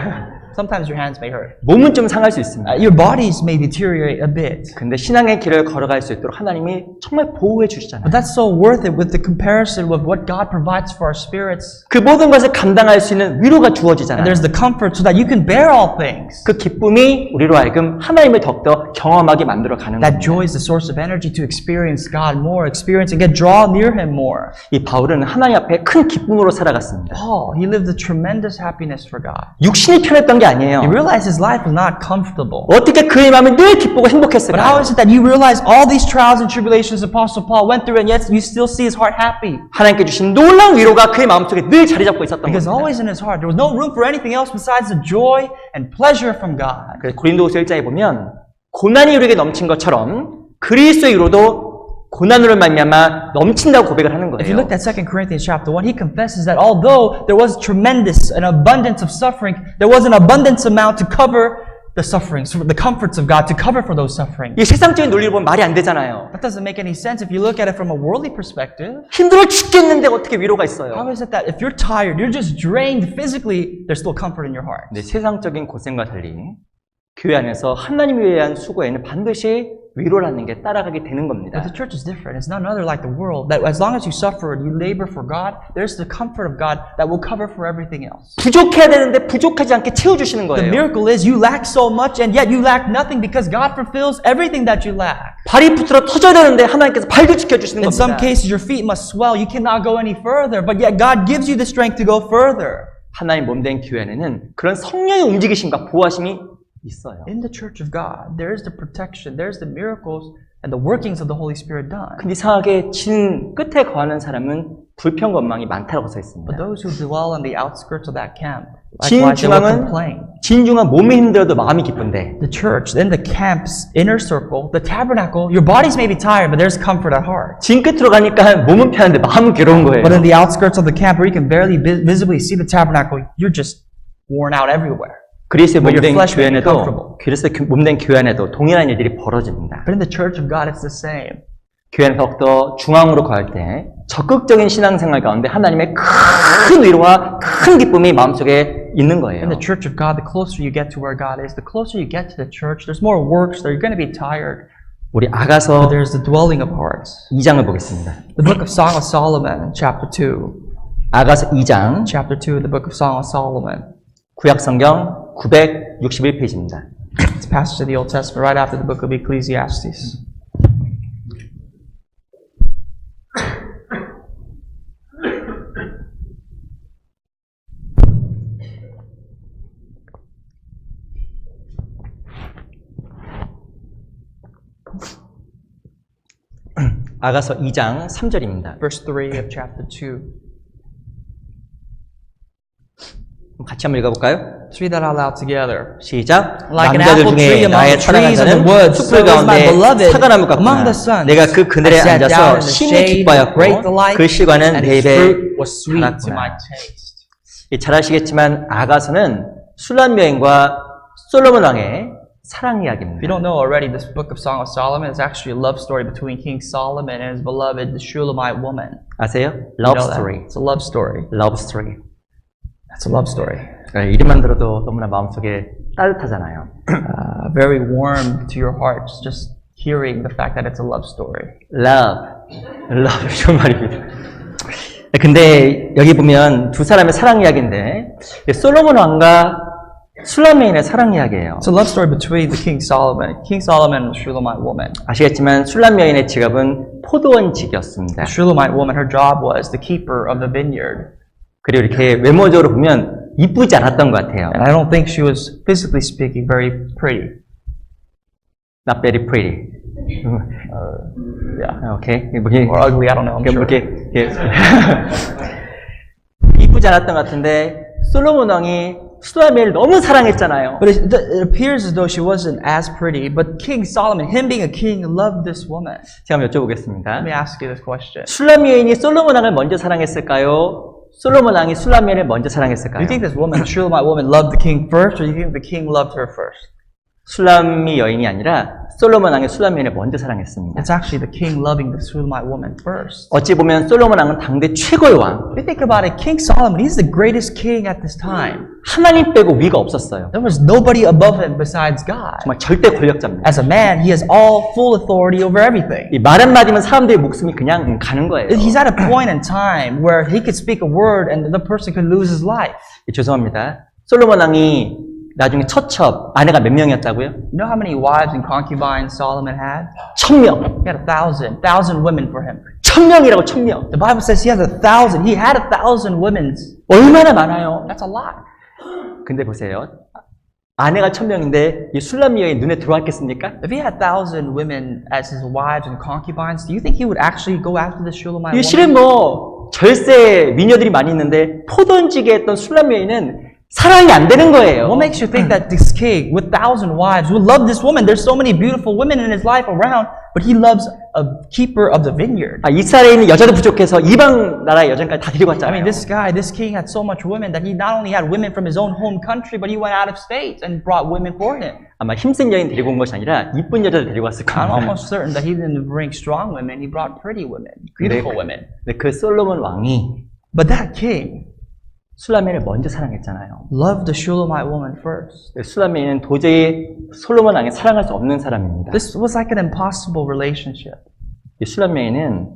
sometimes your hands may hurt. 몸은 좀 상할 수 있습니다. Your bodies may deteriorate a bit. 근데 신앙의 길을 걸어갈 수 있도록 하나님이 정말 보호해 주시잖아요. But that's so worth it with the comparison with what God provides for our spirits. 그 모든 것을 감당할 수 있는 위로가 And 주어지잖아요. there's the comfort so that you can bear all things. 그 기쁨이 우리로 하여금 하나님을 더욱더 경험하게 만들어 가는 That 겁니다. joy is the source of energy to experience God more, experience and get draw near Him more. 이 바울은 하나님 앞에 큰 기쁨으로 살아갔습니다. Paul, he lived a tremendous happiness for God. 육신이 편했던 게 아니에요. He realized his life was not comfortable. 어떻게 그의 마음이 늘 기쁘고 But how 행복했을까요? is it that you realize all these trials and tribulations Apostle Paul went through and yet you still see his heart happy? 하나님께 주신 놀라운 위로가 그의 마음속에 늘 자리 잡고 있었던 Because 겁니다. always in his heart there was no room for anything else besides the joy and pleasure from God. 그래서 고린도후서 1장에 보면 고난이 우리에게 넘친 것처럼 그리스도의 위로도 고난으로 말미암아 넘친다고 고백을 하는 If you 거예요. look at 2 Corinthians chapter 1, he confesses that although there was tremendous, an abundance of suffering, there was an abundance amount to cover the sufferings, the comforts of God, to cover for those sufferings. 이 세상적인 논리를 보면 말이 안 되잖아요. That doesn't make any sense if you look at it from a worldly perspective. 힘들어 죽겠는데 어떻게 위로가 있어요? How is it that if you're tired, you're just drained physically, there's still comfort in your heart? 근데 세상적인 고생과 달리 교회 안에서 하나님을 위한 수고에는 반드시 위로라는 게 따라가게 되는 But 겁니다. the church is different. It's none other like the world. That as long as you suffer and you labor for God, there's the comfort of God that will cover for everything else. 부족해야 되는데 부족하지 않게 채워주시는 The 거예요. miracle is you lack so much and yet you lack nothing because God fulfills everything that you lack. 발이 붙들어 터져야 되는데 하나님께서 발도 지켜주시는 In some 겁니다. cases, your feet must swell. You cannot go any further, but yet God gives you the strength to go further. 하나님 몸된 교회에는 그런 성령의 움직이심과 보호하심이 있어요. In the church of God, there is the protection, there's the miracles, and the workings of the Holy Spirit done. 근데 이상하게 진 끝에 거하는 사람은 불평건망이 많다고 써 있습니다. But those who dwell on the outskirts of that camp, 진 likewise, they will 중앙은 complain. 진중한 몸이 힘들어도 마음이 기쁜데 The church, in the camp's inner circle, the tabernacle, your bodies may be tired, but there's comfort at heart. 진 끝으로 가니까 몸은 편한데 마음은 괴로운 거예요. But in the outskirts of the camp, where you can barely visibly see the tabernacle, you're just worn out everywhere. 그리스의 But your 몸된 flesh may be 교회 comfortable. 안에도 그리스의 몸된 교회 안에도 동일한 일들이 벌어집니다. But in the church of God, it's the same. 교회는 더욱더 중앙으로 거할 때 적극적인 신앙생활 가운데 하나님의 큰 위로와 큰 기쁨이 마음속에 있는 거예요. In the church of God, the closer you get to where God is, the closer you get to the church, there's more works there. You're going to be tired. 우리 But 아가서 there's the dwelling of hearts. 2장을 보겠습니다. The book of Song of Solomon, chapter 2. 아가서 2장 Chapter 2, the book of Song of Solomon. 구약성경 961페이지입니다. It's a passage of the Old Testament right after the book of Ecclesiastes. 아가서 2장 3절입니다. Verse 3 of chapter 2. 같이 한번 읽어볼까요? Let's read that out loud together. 시작. Like an 남자들 apple tree 중에 among 나의 the 사랑하는 trees of the 자는 woods, 숲을 so is my 가운데 beloved 사과나무 among 같구나. the sons. 내가 그 그늘에 I sat down 앉아서 in the 심히 shade with great 기뻐하였고 delight, 그 실과는 and 내 its 입에 fruit was sweet to 달았구나. my taste. 잘 아시겠지만 아가서는 술람 여인과 솔로몬 왕의 사랑 If you 이야기입니다. don't know already, this book of Song of Solomon is actually a love story between King Solomon and his beloved, the Shulamite woman. 아세요? You Love know that? story. It's a love story. Love story. That's a love story. 이름만 들어도 너무나 마음속에 따뜻하잖아요. Very warm to your hearts just hearing the fact that it's a love story. Love 좋은 말입니다. 근데 여기 보면 두 사람의 사랑 이야기인데 솔로몬 왕과 술람 여인의 사랑 이야기예요. It's a love story between the King Solomon and the Shulamite woman. 아시겠지만 술람 여인의 직업은 포도원직이었습니다. The Shulamite woman, her job was the keeper of the vineyard. 그리고 이렇게 외모적으로 보면 이쁘지 않았던 것 같아요. And I don't think she was, physically speaking, very pretty. Not very pretty. Yeah. 오케이. Or ugly, I don't know, I'm sure. 이쁘지 않았던 것 같은데 솔로몬 왕이 술람 여인을 너무 사랑했잖아요. But it appears as though she wasn't as pretty, but King Solomon, him being a king, loved this woman. 제가 한번 여쭤보겠습니다. Let me ask you this question. 술람 여인이 솔로몬 왕을 먼저 사랑했을까요? 솔로몬 왕이 술람 여인을 먼저 Do 사랑했을까요? you think this woman, the Shulamite woman, loved the king first, or do you think the king loved her first? 술람이 여인이 아니라 솔로몬 왕이 술람 여인을 먼저 사랑했습니다. It's actually the king loving the Shulamite woman first. 어찌 보면 솔로몬 왕은 당대 최고의 왕. If you think about it, King Solomon, he's the greatest king at this time. 하나님 빼고 위가 없었어요. There was nobody above him besides God. 정말 절대 권력자입니다. As a man, he has all full authority over everything. 이 말 한마디면 사람들의 목숨이 그냥 가는 거예요. He's at a point in time where he could speak a word and the person could lose his life. 죄송합니다. 솔로몬 왕이 나중에 처첩 아내가 몇 명이었다고요? You know how many wives and concubines Solomon had? 1000명. He had 1,000 women for him. 1000명이라고 1000명. The Bible says he has 1,000. He had 1,000 women. 얼마나 많아요. That's a lot. 근데 보세요. 아내가 1000명인데 이 술람 여인 눈에 들어왔겠습니까? If he had 1,000 women as his wives and concubines, do you think he would actually go after the Shulamite 이 woman? 실은 절세 미녀들이 많이 있는데 포도원직에 했던 술람 여인은 사랑이 안 되는 거예요. What makes you think that this king with 1,000 wives would love this woman? There's so many beautiful women in his life around, but he loves a keeper of the vineyard. 이스라엘에 있는 여자도 부족해서 이방 나라의 여자까지 다 데리고 I 왔잖아요. mean, this king had so much women that he not only had women from his own home country, but he went out of state and brought women for him. 아마 힘센 여인 데리고 온 것이 아니라 이쁜 여자를 데리고 왔을 I'm 겁니다. almost certain that he didn't bring strong women, he brought pretty women, beautiful women. 근데 그 솔로몬 왕이 But that king, 술라메인을 먼저 사랑했잖아요. Loved the Shulamite woman first. 술라메인은 도저히 솔로몬 왕을 사랑할 수 없는 사람입니다. This was like an impossible relationship. 이 술라메인은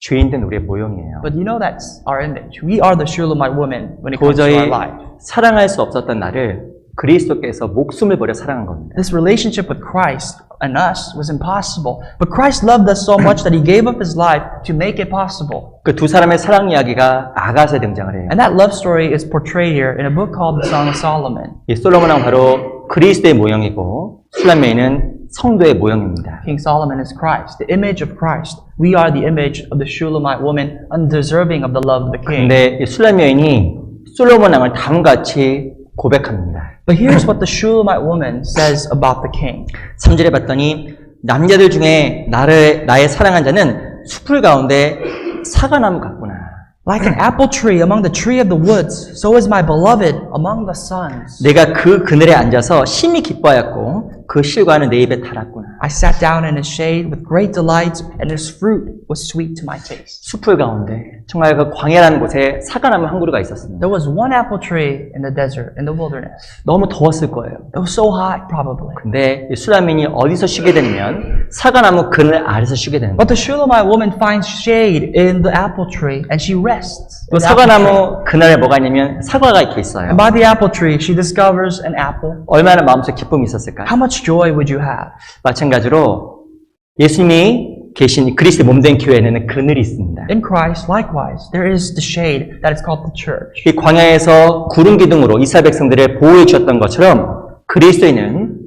죄인된 우리의 모형이에요. But you know that's our image. We are the Shulamite woman when it comes to 도저히 our life. 사랑할 수 없었던 나를 그리스도께서 목숨을 버려 사랑한 겁니다. This relationship with Christ and us was impossible. But Christ loved us so much that he gave up his life to make it possible. 그 두 사람의 사랑 이야기가 아가서에 등장을 해요. And that love story is portrayed here in a book called the Song of Solomon. 이 솔로몬 왕은 바로 그리스도의 모형이고 술라메인은 성도의 모형입니다. King Solomon is Christ, the image of Christ. We are the image of the Shulamite woman, undeserving of the love of the king. 근데 이 술라메인이 솔로몬 왕을 다음같이 고백합니다. But here's what the Shulamite woman says about the king. 3절에 봤더니 남자들 중에 나의 사랑한 자는 숲을 가운데 사과나무 같구나. Like an apple tree among the tree of the woods, so is my beloved among the sons. 내가 그 그늘에 앉아서 심히 기뻐하였고 그 실과는 내 입에 달았구나. I sat down in his shade with great delight, and his fruit was sweet to my taste. 숲을 가운데 정말 그 광야라는 곳에 사과나무 한 그루가 있었습니다. There was one apple tree in the desert, in the wilderness. 너무 더웠을 거예요. It was so hot, probably. 근데 이 술라민이 어디서 쉬게 되냐면 사과나무 그늘 아래서 쉬게 되는 거예요. But the Shulamite woman finds shade in the apple tree, and she rests. 또 사과나무 그늘에 뭐가 있냐면 사과가 이렇게 있어요. And by the apple tree, she discovers an apple. 얼마나 마음속에 기쁨이 있었을까요? How much joy would you have? 마찬가지로 예수님이 계신 그리스도의 몸된 교회에는 그늘이 있습니다. In Christ, likewise, there is the shade that is called the church. 이 광야에서 구름 기둥으로 이스라엘 백성들을 보호해 주었던 것처럼 그리스도인은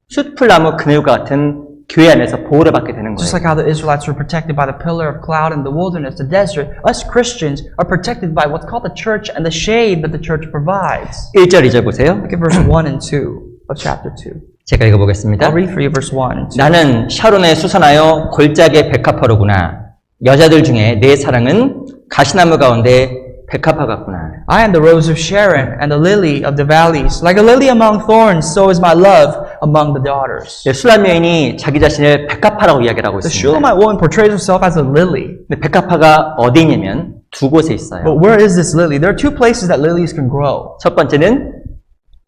숯풀나무 그늘과 같은 교회 안에서 보호를 받게 되는 Just 거예요. like how the Israelites were protected by the pillar of cloud in the wilderness, the desert, us Christians are protected by what's called the church and the shade that the church provides. 1절 2절 보세요. Look at verse 1 and 2 of chapter 2. 제가 읽어보겠습니다. I'll read for you verse 1 and 2. 나는 샤론에 수선하여 골짜기의 백합화로구나. 여자들 중에 내 사랑은 가시나무 가운데 백합화 같구나. I am the rose of Sharon and the lily of the valleys. Like a lily among thorns, so is my love among the daughters. 술람 여인이 자기 자신을 백합화라고 이야기를 하고 The 있습니다. Shulamite woman portrays herself as a lily. 근데 백합화가 어디 있냐면 두 곳에 있어요. But where is this lily? There are two places that lilies can grow. 첫 번째는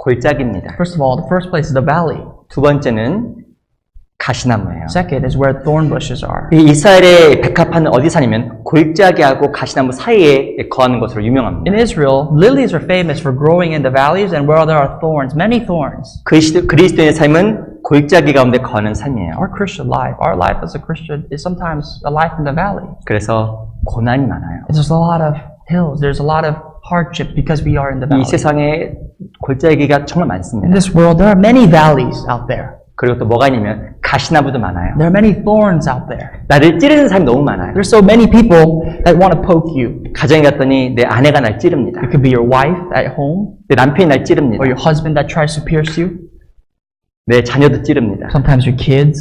골짜기입니다. First of all, the first place is the valley. 두 번째는 가시나무예요. Second is where thorn bushes are. 이 이스라엘의 백합화는 어디 사냐면 골짜기하고 가시나무 사이에 거하는 것으로 유명합니다. In Israel, lilies are famous for growing in the valleys and where there are thorns, many thorns. 그리스도인의 삶은 골짜기 가운데 거하는 삶이에요. Our Christian life, our life as a Christian is sometimes a life in the valley. 그래서 고난이 많아요. There's a lot of hills, there's a lot of hardship because we are in the 이 valley. 세상에 골짜기가 정말 In 많습니다. this world, there are many valleys out there. 그리고 또 뭐가 있냐면 가시나무도 많아요. There are many thorns out there. 나를 찌르는 사람이 너무 많아요. There's so many people that want to poke you. 가정에 갔더니 내 아내가 날 찌릅니다. It could be your wife at home, 내 남편이 날 찌릅니다. or your husband that tries to pierce you. 내 자녀도 찌릅니다. Sometimes your kids,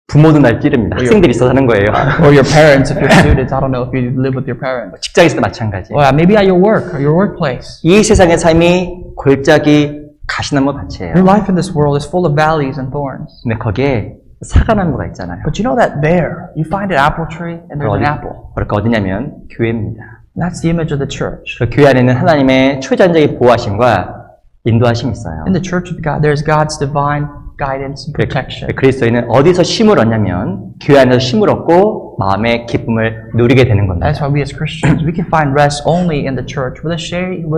부모도 날 찌릅니다. 학생들이 있어서 하는 거예요. or your parents if you're students. I don't know if you live with your parents. 직장에서도 마찬가지. Or maybe at your work or your workplace. 이 세상의 삶이 골짜기 가시나무 밭이에요. Your life in this world is full of valleys and thorns. 근데 거기에 사과나무가 있잖아요. But you know that there, you find an apple tree and there's an apple. 그러니까 어디냐면 교회입니다. That's the image of the church. 그 교회 안에는 하나님의 초자연적인 보호하심과 인도하심이 있어요. In the church of God, there's God's divine guidance and protection. 그리스도인은 어디서 쉼을 얻냐면 교회 안에서 쉼을 얻고 마음의 기쁨을 누리게 되는 겁니다. That's why we as Christians, we can find rest only in the church where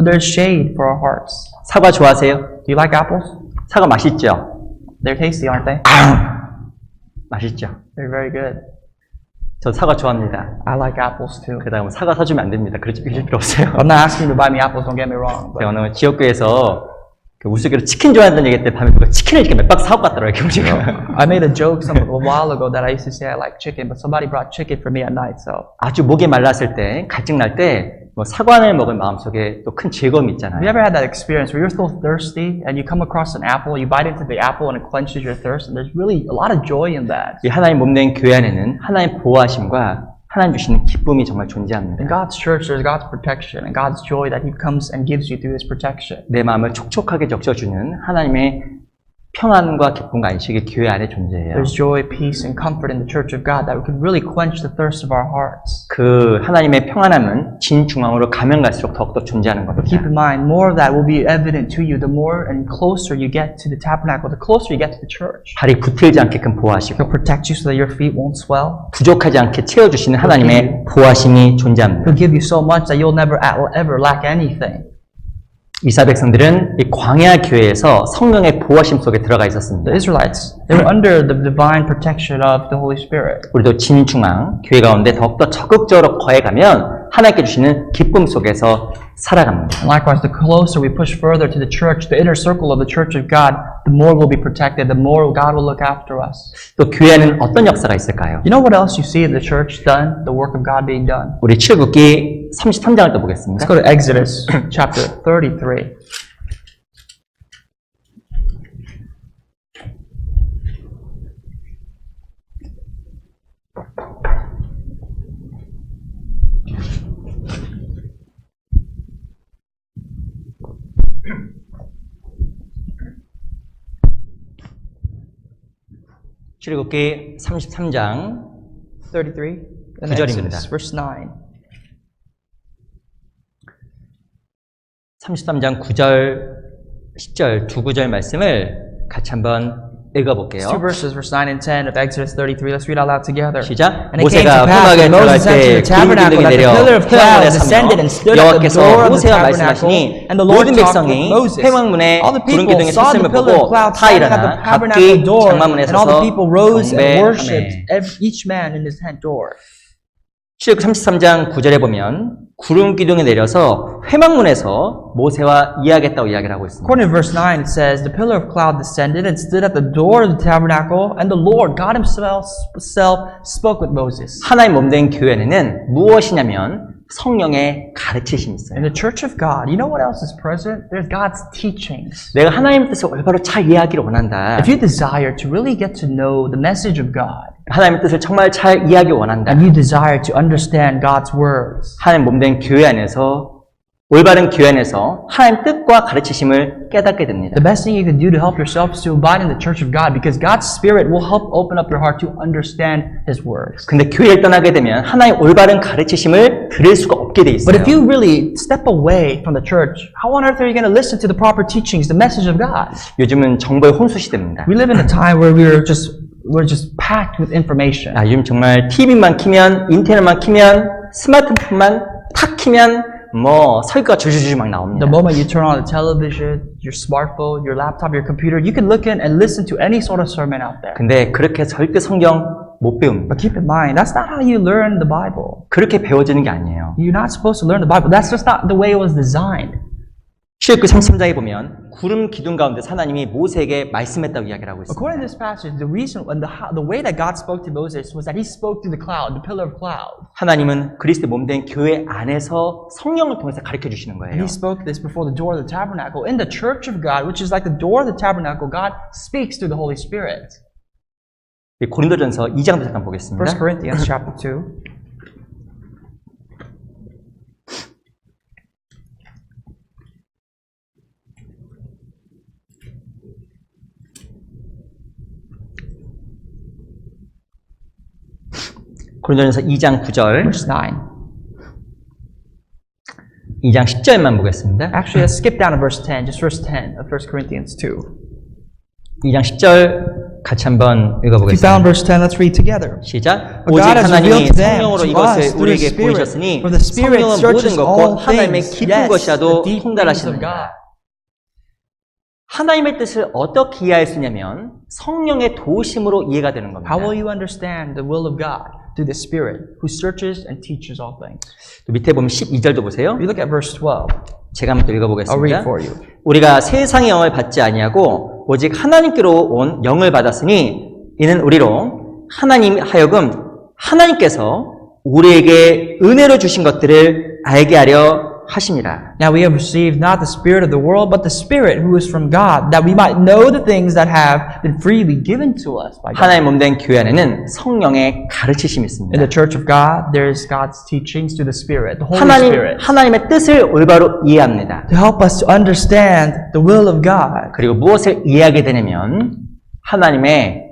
there's shade for our hearts. 사과 좋아하세요? Do you like apples? 사과 맛있죠? They're tasty, aren't they? 맛있죠? They're very good. 저 사과 좋아합니다. I like apples too. 그러다가 사과 사주면 안 됩니다. 그럴 필요 없어요. I'm not asking you to buy me apples, don't get me wrong. But 제가 오늘 지역교회에서 그 우스갯소리로 치킨 좋아한다는 얘기 때 밤에 누가 치킨을 이렇게 몇 박스 사고 갔더라고요. 이렇게 보니까. I made a joke a while ago that I used to say I like chicken, but somebody brought chicken for me at night, so. 아주 목이 말랐을 때, 갈증 날 때, 뭐 사과를 먹은 마음속에 또 큰 즐거움이 있잖아요. Have you ever had that experience where you're so thirsty and you come across an apple, you bite into the apple and it quenches your thirst, and there's really a lot of joy in that. 이 하나님 몸된 교회 안에는 하나님 보호하심과 하나님 주시는 기쁨이 정말 존재합니다. In God's church, there's God's protection and God's joy that He comes and gives you through His protection. 내 마음을 촉촉하게 적셔주는 하나님의 평안과 기쁨과 안식이 교회 안에 존재해요. There's joy, peace, and comfort in the church of God that could really quench the thirst of our hearts. 그 하나님의 평안함은 진중앙으로 가면 갈수록 더욱더 존재하는 But keep 겁니다. in mind, more of that will be evident to you the more and closer you get to the tabernacle, the closer you get to the church. 발이 붙들지 않게끔 보호하시고 He'll protect you so that your feet won't swell. 부족하지 않게 채워주시는 하나님의 보호하심이 존재합니다. He'll give you so much that you'll never ever lack anything. 이스라엘 백성들은 이 광야 교회에서 성령의 보호하심 속에 들어가 있었습니다. The Israelites, they were under the divine protection of the Holy Spirit. 우리도 진중앙 교회 가운데 더욱더 적극적으로 거해가면 하나님께 주시는 기쁨 속에서 살아갑니다. And likewise, the closer we push further to the church, the inner circle of the church of God, the more we'll be protected, the more God will look after us. 또 교회에는 어떤 역사가 있을까요? You know what else you see in the church done? The work of God being done. 우리 출애굽기 33장을 또 보겠습니다. Let's go to Exodus chapter 33. 출애굽기 33장 33. And 구절입니다. Exodus, verse 9. 33장 9절, 10절 두 구절 말씀을 같이 한번 읽어볼게요. Two verses, verse 9 and 10 of Exodus 33. Let's read out loud together. 시작. And it came to 모세가 pass 회막에 when 들어갈 Moses entered 때 the tabernacle 구름 that the 기둥이 내려 pillar of cloud 회막문에 descended and 서며 stood at the 여호와께서 door of the 모세와 tabernacle, 말씀하시니 and the Lord 모든 talked 백성이 with Moses. 회막문에 All the 구름 people 기둥이 saw 섰음을 the pillar of 보고 cloud 다 standing at the 일어나 tabernacle 각기 door, 장막문에 and all the 서서 people rose and worshipped, 경배하매. each man in his tent door. 출애굽기 33장 9절에 보면 구름 기둥이 내려서 회막문에서 모세와 이야기했다고 이야기를 하고 있습니다. According to verse 9, it says, the pillar of cloud descended and stood at the door of the tabernacle, and the Lord, God himself spoke with Moses. 하나님 몸된 교회에는 무엇이냐면 성령의 가르치심이 있어요. In the church of God, you know what else is present? There's God's teachings. 내가 하나님 뜻을 올바로 잘 이해하기를 원한다. If you desire to really get to know the message of God, 하나님의 뜻을 정말 잘 이해하기 원한다. and you desire to understand God's words, 하나님 몸된 교회 안에서 올바른 교회 안에서 하나님 뜻과 가르치심을 깨닫게 됩니다. the best thing you can do to help yourself is to abide in the church of God, because God's Spirit will help open up your heart to understand His words. 근데 교회를 떠나게 되면 하나님 올바른 가르치심을 들을 수가 없게 돼 있어요. But if you really step away from the church, how on earth are you going to listen to the proper teachings, the message of God? 요즘은 정보의 혼수 시대입니다. We live in a time where we're just packed with information. 요즘 정말 TV만 키면, 인터넷만 키면, 스마트폰만 탁 키면 뭐 설교가 줄줄줄 막 나옵니다. The moment you turn on the television, your smartphone, your laptop, your computer, you can look in and listen to any sort of sermon out there. 근데 그렇게 절대 성경 못 배웁니다. But keep in mind, that's not how you learn the Bible. 그렇게 배워지는 게 아니에요. You're not supposed to learn the Bible. That's just not the way it was designed. 출애굽기 33장에 보면 구름 기둥 가운데 하나님이 모세에게 말씀했다고 이야기를 하고 있습니다. According to this passage, the reason and the way that God spoke to Moses was that He spoke through the cloud, the pillar of cloud. 하나님은 그리스도 몸된 교회 안에서 성령을 통해서 가르쳐 주시는 And 거예요. He spoke this before the door of the tabernacle. In the church of God, which is like the door of the tabernacle, God speaks through the Holy Spirit. 고린도전서 2장도 잠깐 보겠습니다. 1 Corinthians chapter 2. 고린도전서 2장 9절, Verse 9. 2장 10절만 보겠습니다. Actually, let's skip down to verse 10, just verse 10 of 1 Corinthians 2. 2장 10절 같이 한번 If you found 읽어보겠습니다. verse 10, let's read together. 시작. For 오직 God has 하나님이 revealed to them, 성령으로 to us, 이것을 through 우리에게 the Spirit. 보이셨으니 For the Spirit 성령은 모든 searches 것과 all 하나님의 things, 깊은 yes, the 것이라도 deep things of 통달하시느니라. God. 하나님의 뜻을 어떻게 이해할 수 있냐면 성령의 도우심으로 이해가 되는 겁니다. How will you understand the will of God? Through the Spirit, who searches and teaches all things. 또 밑에 보면 12절도 보세요. If you look at verse 12, 제가 한번 또 I'll read 읽어보겠습니다. it for you. 우리가 세상의 영을 받지 아니하고 오직 하나님께로 온 영을 받았으니 이는 우리로 하나님 하여금 하나님께서 우리에게 은혜로 주신 것들을 알게 하려 하심이라. Now we have received not the spirit of the world, but the Spirit who is from God, that we might know the things that have been freely given to us by God. 하나님 몸된 교회 안에는 성령의 가르치심이 In 있습니다. the Church of God, there is God's teachings through the Spirit, the Holy Spirit, 하나님의 뜻을 올바로 이해합니다. to help us to understand the will of God. 그리고 무엇을 이해하게 되냐면 하나님의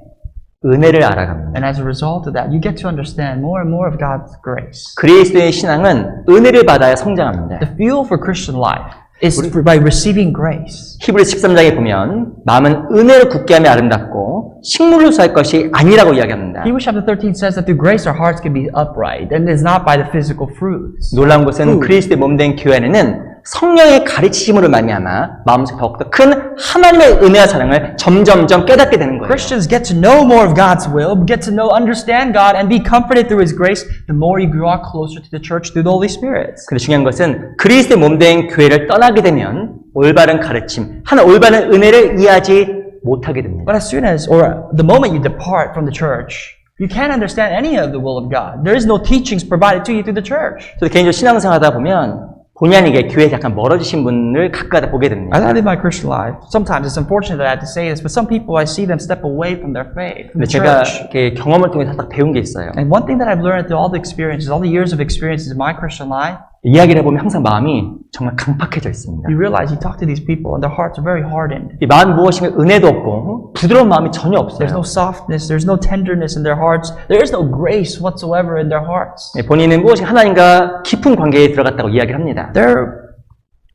은혜를 알아갑니다. And as a result of that, you get to understand more and more of God's grace. 그리스도의 신앙은 은혜를 받아야 성장합니다. The fuel for Christian life is by receiving grace. 히브리 13장에 보면 마음은 은혜를 굳게 하며 아름답고 식물로 살 것이 아니라고 이야기합니다. Hebrews chapter 13 says that through grace our hearts can be upright, and it is not by the physical fruits. 놀라운 것은 그리스도의 몸된 교회 안에는 성령의 가르치심으로 말미암아 마음속에 더욱더 큰 하나님의 은혜와 사랑을 점점점 깨닫게 되는 거예요. Christians get to know more of God's will, get to know, understand God, and be comforted through His grace. The more you draw closer to the church through the Holy Spirit. 근데 중요한 것은 그리스도의 몸된 교회를 떠나게 되면 올바른 가르침, 하나 올바른 은혜를 이해하지 못하게 됩니다. But as soon as, or the moment you depart from the church, you can't understand any of the will of God. There is no teachings provided to you through the church. 저도 개인적으로 신앙생활하다 보면 본의 아니게 교회에서 약간 멀어지신 분을 가끔가다 보게 됩니다. As I live my Christian life, sometimes it's unfortunate that I have to say this, but some people I see them step away from their faith, from 근데 the 제가 church. 이렇게 경험을 통해서 딱 배운 게 있어요. And one thing that I've learned through all the experiences, all the years of experiences in my Christian life, 이야기를 해보면 항상 마음이 정말 강팍해져 있습니다. you realize you talk to these people and their hearts are very hardened. 이 마음 무엇인가 은혜도 없고 부드러운 마음이 전혀 There's no 없어요. softness, there's no tenderness in their hearts, there is no grace whatsoever in their hearts. 본인은 무엇인가 하나님과 깊은 관계에 들어갔다고 이야기를 합니다. Their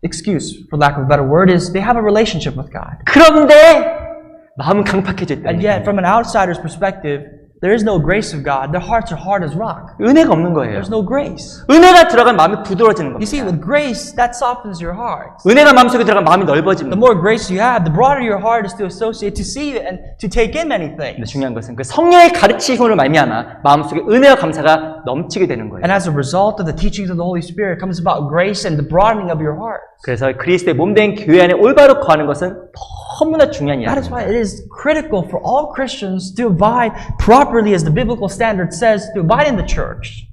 excuse, for lack of a better word, is they have a relationship with God. 그런데 마음은 강팍해져 And 있다. yet, from an outsider's perspective, there is no grace of God. Their hearts are hard as rock. 은혜가 없는 거예요. There's no grace. 은혜가 들어간 마음이 부드러워지는 You see, 겁니다. with grace, that softens your heart. 은혜가 마음속에 들어간 마음이 The 넓어집니다. more grace you have, the broader your heart is to associate, to see and to take in many 근데 things. 중요한 것은 그 성령의 가르치심으로 말미암아 마음속에 은혜와 감사가 넘치게 되는 거예요. And as a result of the teachings of the Holy Spirit comes about grace and the broadening of your heart. 그래서 그리스도의 몸된 교회 안에 올바로 거하는 것은 너무나 중요한 That is why 이야기입니다. it is critical for all Christians to abide properly, as the biblical standard says, to abide in the church.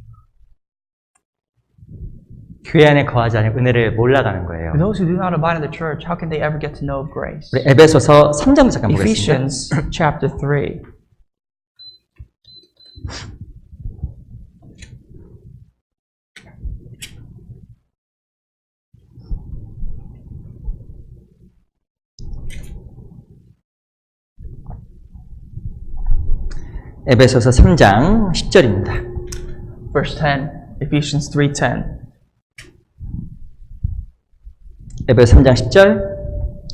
교회 안에 거하지 않은 은혜를 몰라가는 거예요. For those who do not abide in the church, how can they ever get to know of grace? 우리 에베소서 3장 잠깐 보겠습니다. Ephesians chapter 3. 에베소서 3장 10절입니다. Verse 10, Ephesians 3:10. 에베소 3장 10절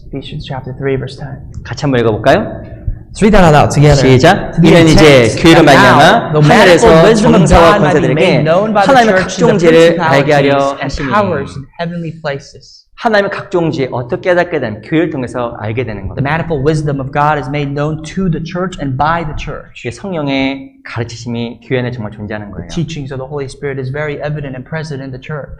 Ephesians chapter 3, verse 10. 같이 한번 읽어볼까요? Let's read that out loud together. 시작. To the 이는 이제 intent 교회로 that now 말미암아 the manifold 하늘에서 wisdom of 정사와 God might be 권세들에게 made known by the 하나님의 church 각종 the 지혜를 알게 하려 principalities and 하시니 powers in heavenly places. 하나님의 각종 지혜 어떻게 깨닫게 되면 교회를 통해서 알게 되는 The 겁니다. manifold wisdom of God is made known to the church and by the church. 이게 성령의 가르치심이 교회 안에 정말 존재하는 거예요. Teachings of the Holy Spirit is very evident and present in the church.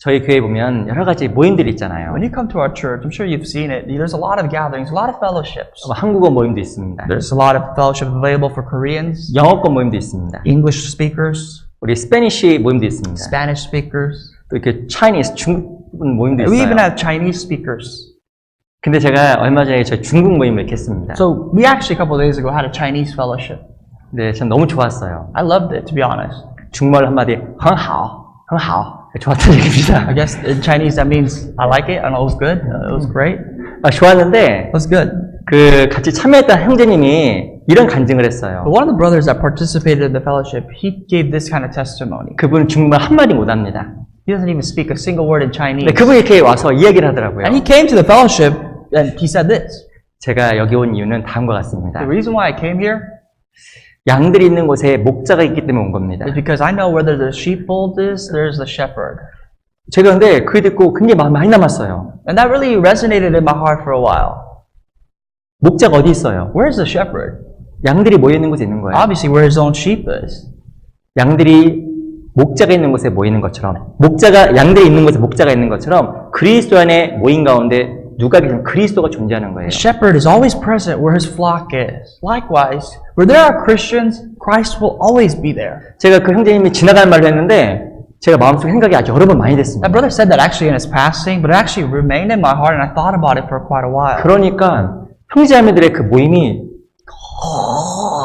저희 교회에 보면 여러 가지 모임들이 있잖아요. When you come to our church, I'm sure you've seen it. There's a lot of gatherings, a lot of fellowships. 한국어 모임도 있습니다. There's a lot of fellowship available for Koreans, 영어권 모임도 있습니다. English speakers, 우리 스페니쉬 모임도 있습니다. Spanish speakers. 또 이렇게 차이니스 중국 모임도 We even 있어요. have Chinese speakers. 근데 제가 얼마 전에 저희 중국 모임을 이렇게 했습니다. So we actually a couple of days ago had a Chinese fellowship. 네, 전 너무 좋았어요. I loved it, to be honest. 중국말 한마디 很好,很好. 좋았던 얘기입니다. I guess in Chinese that means I like it. I know it was good. It was great. 좋았는데 It was good. 그 같이 참여했던 형제님이 이런 간증을 했어요. But one of the brothers that participated in the fellowship, he gave this kind of testimony. 그분은 중국말 한마디 못합니다. He doesn't even speak a single word in Chinese. 근데 그분이 이렇게 와서 이야기를 하더라고요. And he came to the fellowship and he said this. 제가 여기 온 이유는 다음과 같습니다. The reason why I came here 양들이 있는 곳에 목자가 있기 때문에 온 겁니다. is because I know where the sheepfold is, there's the shepherd. 제가 근데 그 듣고 굉장히 마음이 많이 남았어요. And that really resonated in my heart for a while. 목자가 어디 있어요? Where's the shepherd? 양들이 모여 있는 곳에 있는 거예요. Obviously where his own sheep is. 양들이 목자가 있는 곳에 모이는 것처럼 양들이 있는 곳에 목자가 있는 것처럼 그리스도 안에 모인 가운데 누가 계시면 그리스도가 존재하는 거예요. The shepherd is always present where his flock is. Likewise, where there are Christians, Christ will always be there. 제가 그 형제님이 지나가는 말로 했는데 제가 마음속에 생각이 아주 여러 번 많이 됐습니다. That brother said that actually in his passing, but it actually remained in my heart and I thought about it for quite a while. 그러니까 형제자매들의 그 모임이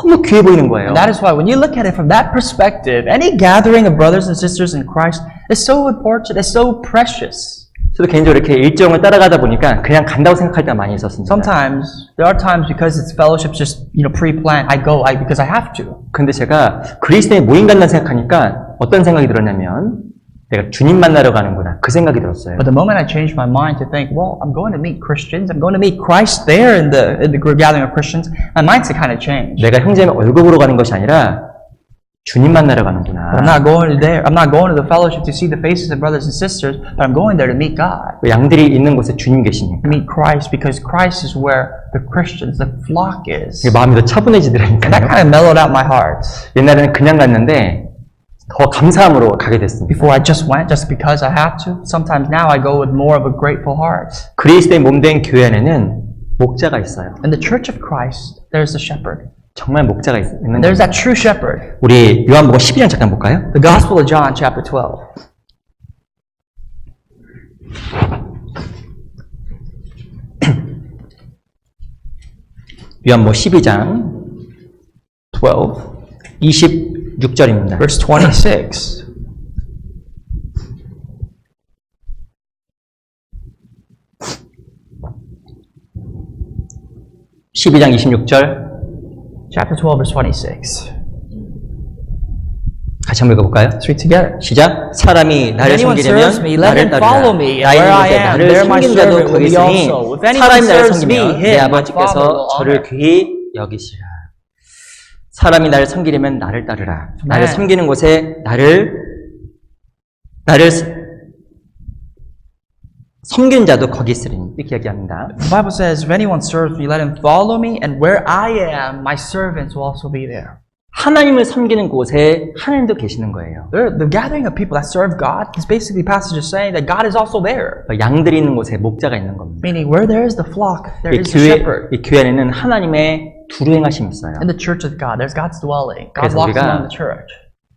너무 귀해 보이는 거예요. And that is why when you look at it from that perspective, any gathering of brothers and sisters in Christ is so important, it's so precious. 저도 개인적으로 이렇게 일정을 따라가다 보니까 그냥 간다고 생각할 때가 많이 있었습니다. Sometimes, there are times because it's fellowship just, pre-planned, I go because I have to. 근데 제가 그리스도의 모임 간다는 생각하니까 어떤 생각이 들었냐면 내가 주님 만나러 가는구나 그 생각이 들었어요. But the moment I changed my mind to think, well, I'm going to meet Christians, I'm going to meet Christ there in the gathering of Christians, my mindset kind of changed. 내가 형제의 얼굴 보러 가는 것이 아니라 주님 만나러 가는구나. But I'm not going there. I'm not going to the fellowship to see the faces of brothers and sisters, but I'm going there to meet God. 양들이 있는 곳에 주님 계시니까. To meet Christ because Christ is where the Christians, the flock is. 마음이 더 And that 차분해지더라니까요. kind of mellowed out my heart. 옛날에는 그냥 갔는데 더 감사함으로 가게 됐습니다. Before I just went just because I have to. Sometimes now I go with more of a grateful heart. 그리스도의 몸된 교회 안에는 목자가 있어요. In the church of Christ, there's the shepherd. 정말 목자가 있는 There's 거예요. that true shepherd. 우리 요한복음 12장 잠깐 볼까요? The Gospel of John, chapter 12. 요한복음 12장 26절입니다. Verse 26. (12장 26절) Chapter 12, verse 26. 같이 한번 읽어볼까요? Let's read together. 시작. 사람이 나를 If anyone 섬기려면 serves me, let 나를 him 따르라. follow me, and 나의 where I 이곳에 am, 나를 there my 섬긴 자도 servant will 거기 be 있으니 also. If anyone 사람이 나를 serves me, 섬기면 내 him my Father 아버지께서 will 저를 honor. 귀히 여기시라. 사람이 나를 섬기려면 나를 따르라. 나를 섬기는 곳에 나를 섬긴 자도 거기 있으리니 이렇게 이야기합니다. The Bible says, if anyone serves me, let him follow me, and where I am, my servants will also be there. 하나님을 섬기는 곳에 하나님도 계시는 거예요. The gathering of people that serve God, this basically passage is saying that God is also there. 양들이 있는 곳에 목자가 있는 겁니다. Meaning, where there is the flock, there 이 is the shepherd. 교회 안에는 하나님의 두루 행하심이 있어요. In the church of God, there's God's dwelling. God 그래서 walks 우리가 among the church.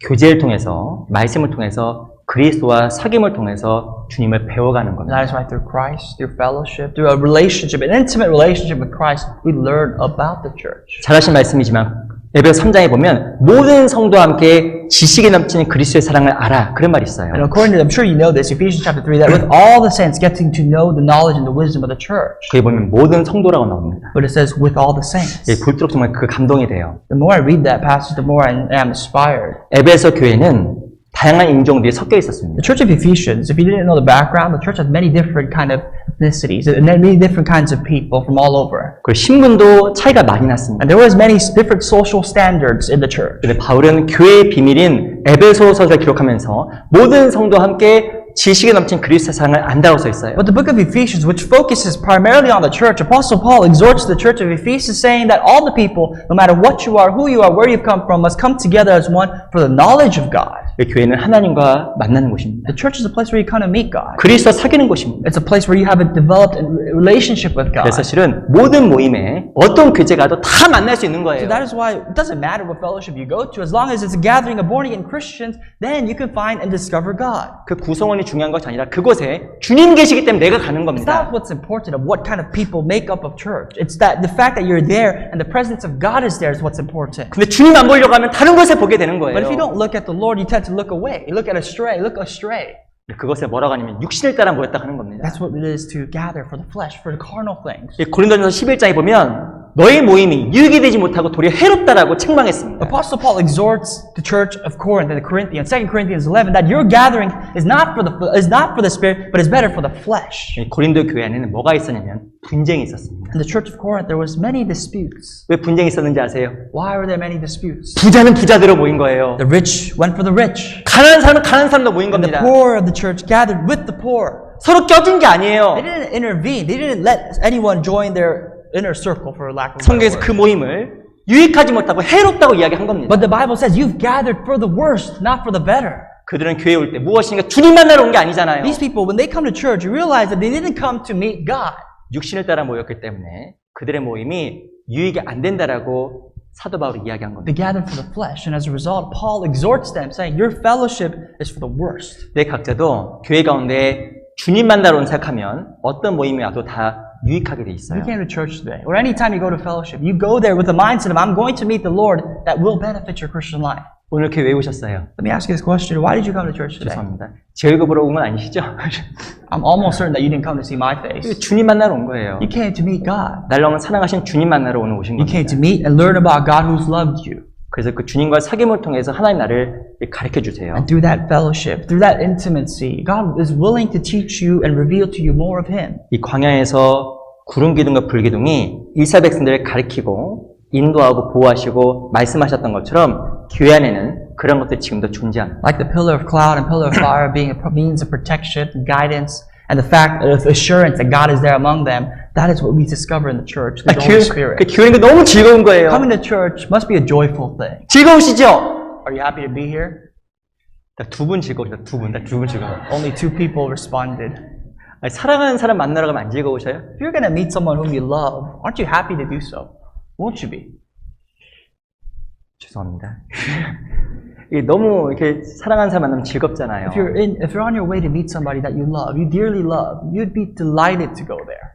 교제를 통해서 말씀을 통해서 그리스도와 사귐을 통해서 주님을 배워가는 겁니다. That is why through Christ, through fellowship, through a relationship, an intimate relationship with Christ, we learn about the church. 잘하신 말씀이지만 에베소 3장에 보면 모든 성도와 함께 지식에 넘치는 그리스도의 사랑을 알아. 그런 말이 있어요. And according to, I'm sure you know this, Ephesians chapter 3, that with all the saints getting to know the knowledge and the wisdom of the church. 거기 보면 모든 성도라고 나옵니다. But it says with all the saints. 볼수록 정말 그 감동이 돼요. The more I read that passage, the more I am inspired. 에베소 교회는 다양한 인종들이 섞여 있었습니다. The church of Ephesians, if you didn't know the background, the church had many different kind of ethnicities and many different kinds of people from all over. 그 신분도 차이가 많이 났습니다. And there was many different social standards in the church. 근데 바울은 교회의 비밀인 에베소서를 기록하면서 모든 성도와 함께 지식에 넘친 그리스도의 사랑을 안다고 써 있어요. But the book of Ephesians, which focuses primarily on the church, Apostle Paul exhorts the church of Ephesians saying that all the people, no matter what you are, who you are, where you've come from, must come together as one for the knowledge of God. 교회는 하나님과 만나는 곳입니다. The church is a place where you come to meet God. 그리스도와 사귀는 곳입니다. It's a place where you have a developed relationship with God. 그래서 사실은 모든 모임에 어떤 교제 가도 다 만날 수 있는 So 거예요. that is why it doesn't matter what fellowship you go to, as long as it's a gathering of born-again Christians, then you can find and discover God. 그 구성원이 중요한 것이 아니라 그곳에 주님 계시기 때문에 내가 가는 It's 겁니다. not what's important of what kind of people make up of church. It's that the fact that you're there and the presence of God is there is what's important. 근데 주님 안 보려고 하면 다른 곳에 보게 되는 But if you 거예요. don't look at the Lord, you tend to look away. You look at look astray. 그것에 뭐라고 하냐면 육신을 따라 모였다 하는 겁니다. That's what it is to gather for the flesh, for the carnal things. 고린도전서 11장에 보면 너희 모임이 유익이 되지 못하고 도리어 해롭다라고 책망했습니다. Apostle Paul exhorts the church of Corinth and the Corinthians, 2 Corinthians 11, that your gathering is not for the spirit, but is better for the flesh. 고린도 교회 안에는 뭐가 있었냐면 분쟁이 있었습니다. In the church of Corinth, there was many disputes. 왜 분쟁이 있었는지 아세요? Why were there many disputes? 부자는 부자대로 모인 거예요. The rich went for the rich, 가난한 사람은 가난한 사람도 모인 and the 겁니다. poor of the church gathered with the poor. 서로 껴준 게 아니에요. They didn't intervene. They didn't let anyone join their inner circle, for lack of a better 성경에서 word. 그 모임을 유익하지 못하고 해롭다고 이야기한 겁니다. But the Bible says you've gathered for the worst, not for the better. 그들은 교회에 올 때 무엇인가 주님 만나러 온 게 아니잖아요. These people, when they come to church, you realize that they didn't come to meet God. 육신을 따라 모였기 때문에 그들의 모임이 유익이 안 된다라고 사도 바울이 이야기한 겁니다. They gathered for the flesh, and as a result, Paul exhorts them, saying, "Your fellowship is for the worst." 내 각자도 교회 가운데 주님 만나러 온 생각하면 어떤 모임에 와도 다 유익하게 돼 있어요. You came to church today, or anytime you go to fellowship, you go there with the mindset of, I'm going to meet the Lord that will benefit your Christian life. 오늘 교회 왜 오셨어요? Let me ask you this question. Why did you come to church today? 죄송합니다. 제 얼굴 보러 온 건 아니시죠? I'm almost certain that you didn't come to see my face. 주님 만나러 온 거예요. You came to meet God. 날 너무 사랑하신 주님 만나러 오는 오신 You came 겁니다. to meet and learn about God who's loved you. 그래서 그 주님과의 사귐을 통해서 하나님 나를 가르쳐 주세요. And through that fellowship, through that intimacy, God is willing to teach you and reveal to you more of Him. 이 광야에서 구름 기둥과 불 기둥이 이스라엘 백성들을 가리키고 인도하고 보호하시고 말씀하셨던 것처럼 교회 안에는 그런 것들이 지금도 존재합니다. Like the pillar of cloud and pillar of fire being a means of protection, guidance, and the fact of assurance that God is there among them, that is what we discover in the church through the Holy Spirit. 교회가 너무 즐거운 거예요. Coming to church must be a joyful thing. 즐거우시죠? Are you happy to be here? 두 분 즐거우시다. 두 분 즐거워. Only 2 people responded. 아니, 사랑하는 사람 만나러 가면 안 즐거우셔요? If you're going to meet someone whom you love, aren't you happy to do so? Won't you be? 죄송합니다. 이게 너무 이렇게 사랑하는 사람 만나면 즐겁잖아요. If you're on your way to meet somebody that you love, you dearly love, you'd be delighted to go there.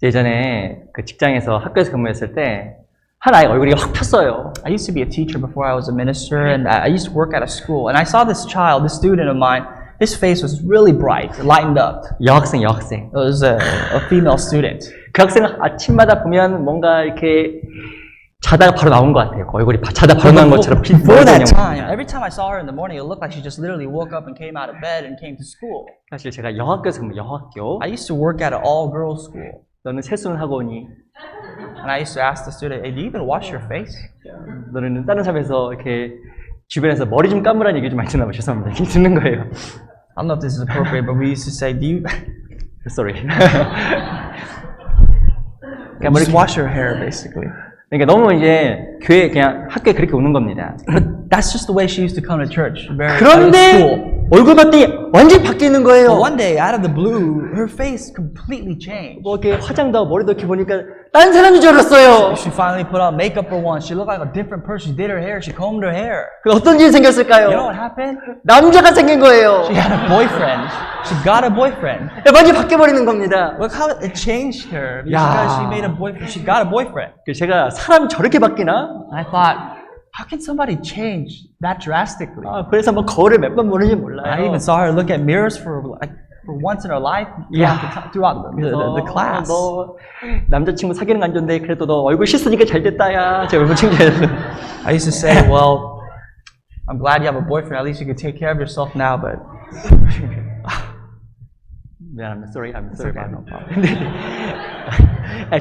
예전에 그 직장에서 학교에서 근무했을 때 한 아이 얼굴이 확 폈어요. I used to be a teacher before I was a minister, and I used to work at a school, and I saw this child, this student of mine, his face was really bright, lightened up. 여학생. It was a female student. 그 학생은 아침마다 보면 뭔가 이렇게 자다가 바로 나온 것 같아요. 얼굴이 자다 바로 나온 것처럼 Before that time, every time I saw her in the morning, it looked like she just literally woke up and came out of bed and came to school. 사실 제가 여학교에서 여학교. I used to work at an all-girls school. 너는 세수는 하고 오니? And I used to ask the student, hey, do you even wash your face? 너는 다른 사람에서 이렇게 주변에서 머리 좀 감으라는 얘기 좀 많이 듣나 봐. 죄송합니다. 이렇게 듣는 거예요. I don't know if this is appropriate, but we used to say, do you Sorry. just wash your hair, basically. 그러니까 너무 이제 교회 그냥 학교에 그렇게 오는 겁니다. But that's just the way she used to come to church. Very 그런데 얼굴 봤더니 완전히 바뀌는 거예요. But one day, out of the blue, her face completely changed. 뭐 이렇게 화장도 하고 머리도 이렇게 보니까 딴 사람인 줄 알았어요. She finally put on makeup for once. She looked like a different person. She did her hair. She combed her hair. 어떤 일이 생겼을까요? You know what happened? 남자가 생긴 거예요. She had a boyfriend. She got a boyfriend. 완전히 바뀌어버리는 겁니다. Look how it changed her. 야. Because she made a boyfriend. She got a boyfriend. 제가 사람이 저렇게 바뀌나? I thought, how can somebody change that drastically? 그래서 뭐 거울을 몇 번 보는지 I 몰라요. even saw her look at mirrors for once in her life throughout the class. 너 남자친구 사귀는 거 안 좋은데 그래도 너 얼굴 씻으니까 잘 됐다야. 제가 얼굴 칭찬해서. I used to say, well, I'm glad you have a boyfriend. At least you can take care of yourself now. But 미안합니다. Sorry, I'm sorry. No problem.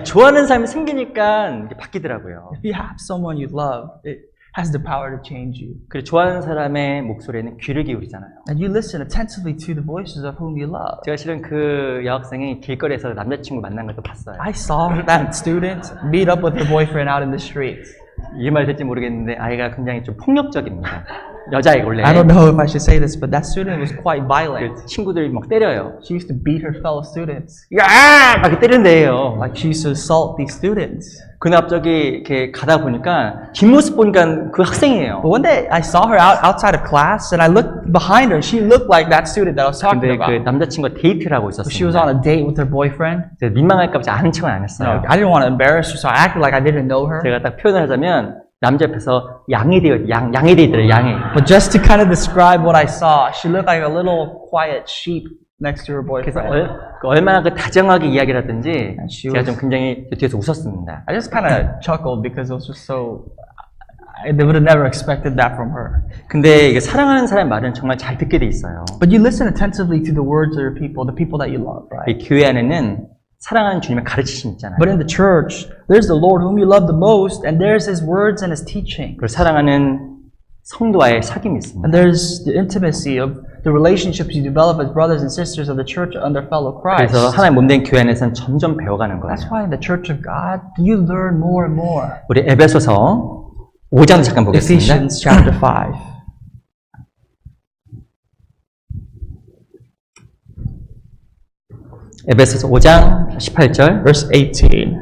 좋아하는 사람이 생기니까 이게 바뀌더라고요. if you have someone you love, it has the power to change you. 그래 좋아하는 사람의 목소리에는 귀를 기울이잖아요. And you listen attentively to the voices of whom you love. 제가 실은 그 여학생이 길거리에서 남자친구 만난 걸 또 봤어요. I saw that student meet up with her boyfriend out in the streets. 이 말 될지 모르겠는데 아이가 굉장히 좀 폭력적입니다. 여자애가 원래. I don't know if I should say this, but that student was quite violent. 그 친구들이 막 때려요. She used to beat her fellow students. 야! 막 이렇게 때린대요. Like she used to assault these students. 그날 갑자기 이렇게 가다 보니까 뒷모습 보니까 그 학생이에요. But one day I saw her outside of class, and I looked behind her. She looked like that student that I was talking 근데 about. 그 남자친구가 데이트를 하고 She was 있었습니다. on a date with her boyfriend. 제가 민망할까 봐 아는 척은 안 했어요. I didn't want to embarrass her, so I acted like I didn't know her. 제가 딱 표현을 하자면 남자 옆에서 양이 되더래요. 양이. But just to kind of describe what I saw, she looked like a little quiet sheep next to her 그래서 boyfriend. 얼마나 그 다정하게 이야기를 하든지 she 제가 was- 좀 굉장히 뒤에서 웃었습니다. I just kind of chuckled because it was just so. I would have never expected that from her. 근데 이게 사랑하는 사람의 말은 정말 잘 듣게 돼 있어요. But you listen attentively to the words of the people that you love, right? 이 교회 안에는 사랑하는 주님의 가르치심 있잖아요. But in the church, there's the Lord whom you love the most, and there's His words and His teaching. 그리고 사랑하는 성도와의 사귐이 있습니다. And there's the intimacy of the relationships you develop as brothers and sisters of the church under fellow Christ. 그래서 하나님 몸된 교회 안에서는 점점 배워가는 거예요. That's why in the church of God, you learn more and more. 우리 에베소서 5장 잠깐 보겠습니다. Ephesians chapter 5. 에베소서 5장 18절. Verse 18.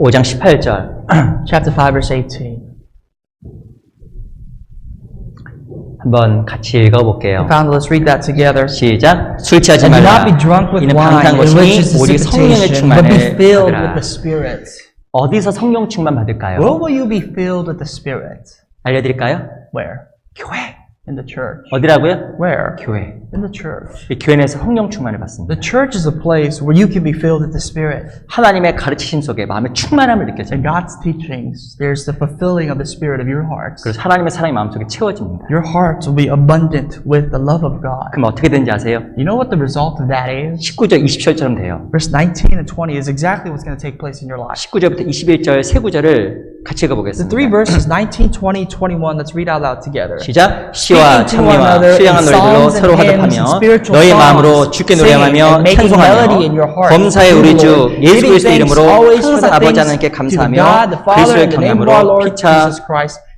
5장 18절 Chapter 5, verse 18. 한번 같이 읽어볼게요. Found, let's read that together. 시작. 술 취하지 And do 말라. not be drunk with 이는 wine, 방탕한 in which 것이니 is 오직 성령의 dissipation, but be 충만을 filled 받으라. with the Spirit. 어디서 성령 충만 받을까요? Where will you be filled with the Spirit? 알려드릴까요? Where? 교회. In the church. 어디라고요? Where? 교회. In the church. 이 교회 내에서 성령 충만을 받습니다. The church is a place where you can be filled with the Spirit. 하나님의 가르치심 속에 마음의 충만함을 In 느껴집니다. God's teachings, there's the fulfilling of the Spirit of your hearts. 그래서 하나님의 사랑이 마음속에 채워집니다. Your hearts will be abundant with the love of God. 그럼 어떻게 되는지 아세요? You know what the result of that is? 19절, 20절처럼 돼요. Verse 19 and 20 is exactly what's going to take place in your life. 19절부터 21절 세 구절을 같이 The 읽어보겠습니다. three verses, 19, 20, 21, let's read out loud together. 시작. 시와 찬미와 수양한 노래들로 서로 화답하며 너희 마음으로 주께 노래하며 찬송하며 범사의 우리 주 예수 그리스도의 이름으로 항상 아버지 하나님께 감사하며 그리스도의 경외함으로 피차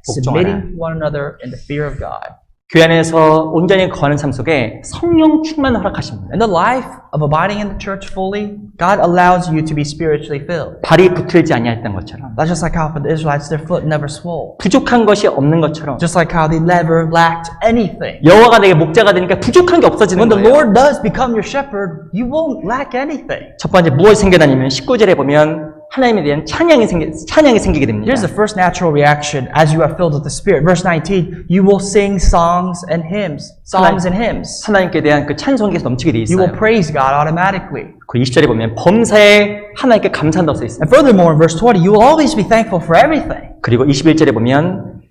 submitting to one another in the fear of God. 교회 안에서 온전히 거하는 삶 속에 성령 충만을 허락하십니다. In the life of abiding in the church fully, God allows you to be spiritually filled. 발이 붙들지 아니했던 것처럼 That's just like how for the Israelites, their foot never swole. 부족한 것이 없는 것처럼 Just like how they never lacked anything. 여호와가 내게 목자가 되니까 부족한 게 없어지는 When the 거예요. Lord does become your shepherd, you won't lack anything. 첫 번째 무엇이 생겨나냐면 19절에 보면 하나님에 대한 찬양이 생기게 됩니다. Here's the first natural reaction as you are filled with the Spirit. Verse 19, you will sing songs and hymns. Songs and hymns. 하나님께 대한 그 찬송이 넘치게 돼 You 있어요. will praise God automatically. 그 20절에 보면 범사에 하나님께 감사한다고 써 있습니다. And furthermore, in verse 20, you will always be thankful for everything. 그리고 21절에 보면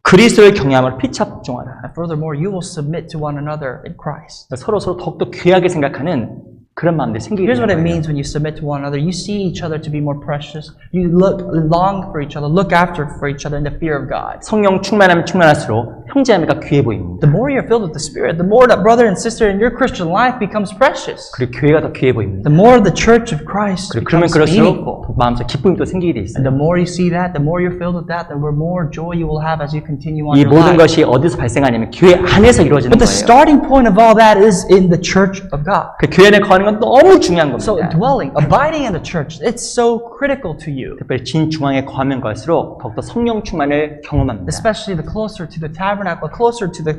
그리스도의 경외함을 피차 복종하라. And furthermore, you will submit to one another in Christ. 서로 더욱더 귀하게 생각하는 그런 마음들이 생기게 Here's what it 되는 거예요. means when you submit to one another. You see each other to be more precious. You long for each other, look after for each other in the fear of God. 성령 충만하면 충만할수록 형제자매가 귀해 보입니다. The more you're filled with the Spirit, the more that brother and sister in your Christian life becomes precious. 그리고 교회가 더 귀해 보입니다. The more the church of Christ 그러면 becomes meaningful. 그럴수록 마음속 기쁨이 또 생기게 돼 And 있어요. the more you see that, the more you're filled with that, the more joy you will have as you continue on 이 your 모든 life. 것이 어디서 발생하냐면 교회 안에서 이루어지는 But the 거예요. starting point of all that is in the church of God. 그 교회 안에 거하는 건 너무 중요한 So 겁니다. dwelling, abiding in the church, it's so critical to you. 특별히 진중앙에 거하면 갈수록 더욱더 성령 충만을 경험합니다. Especially the closer to the tabernacle, closer to the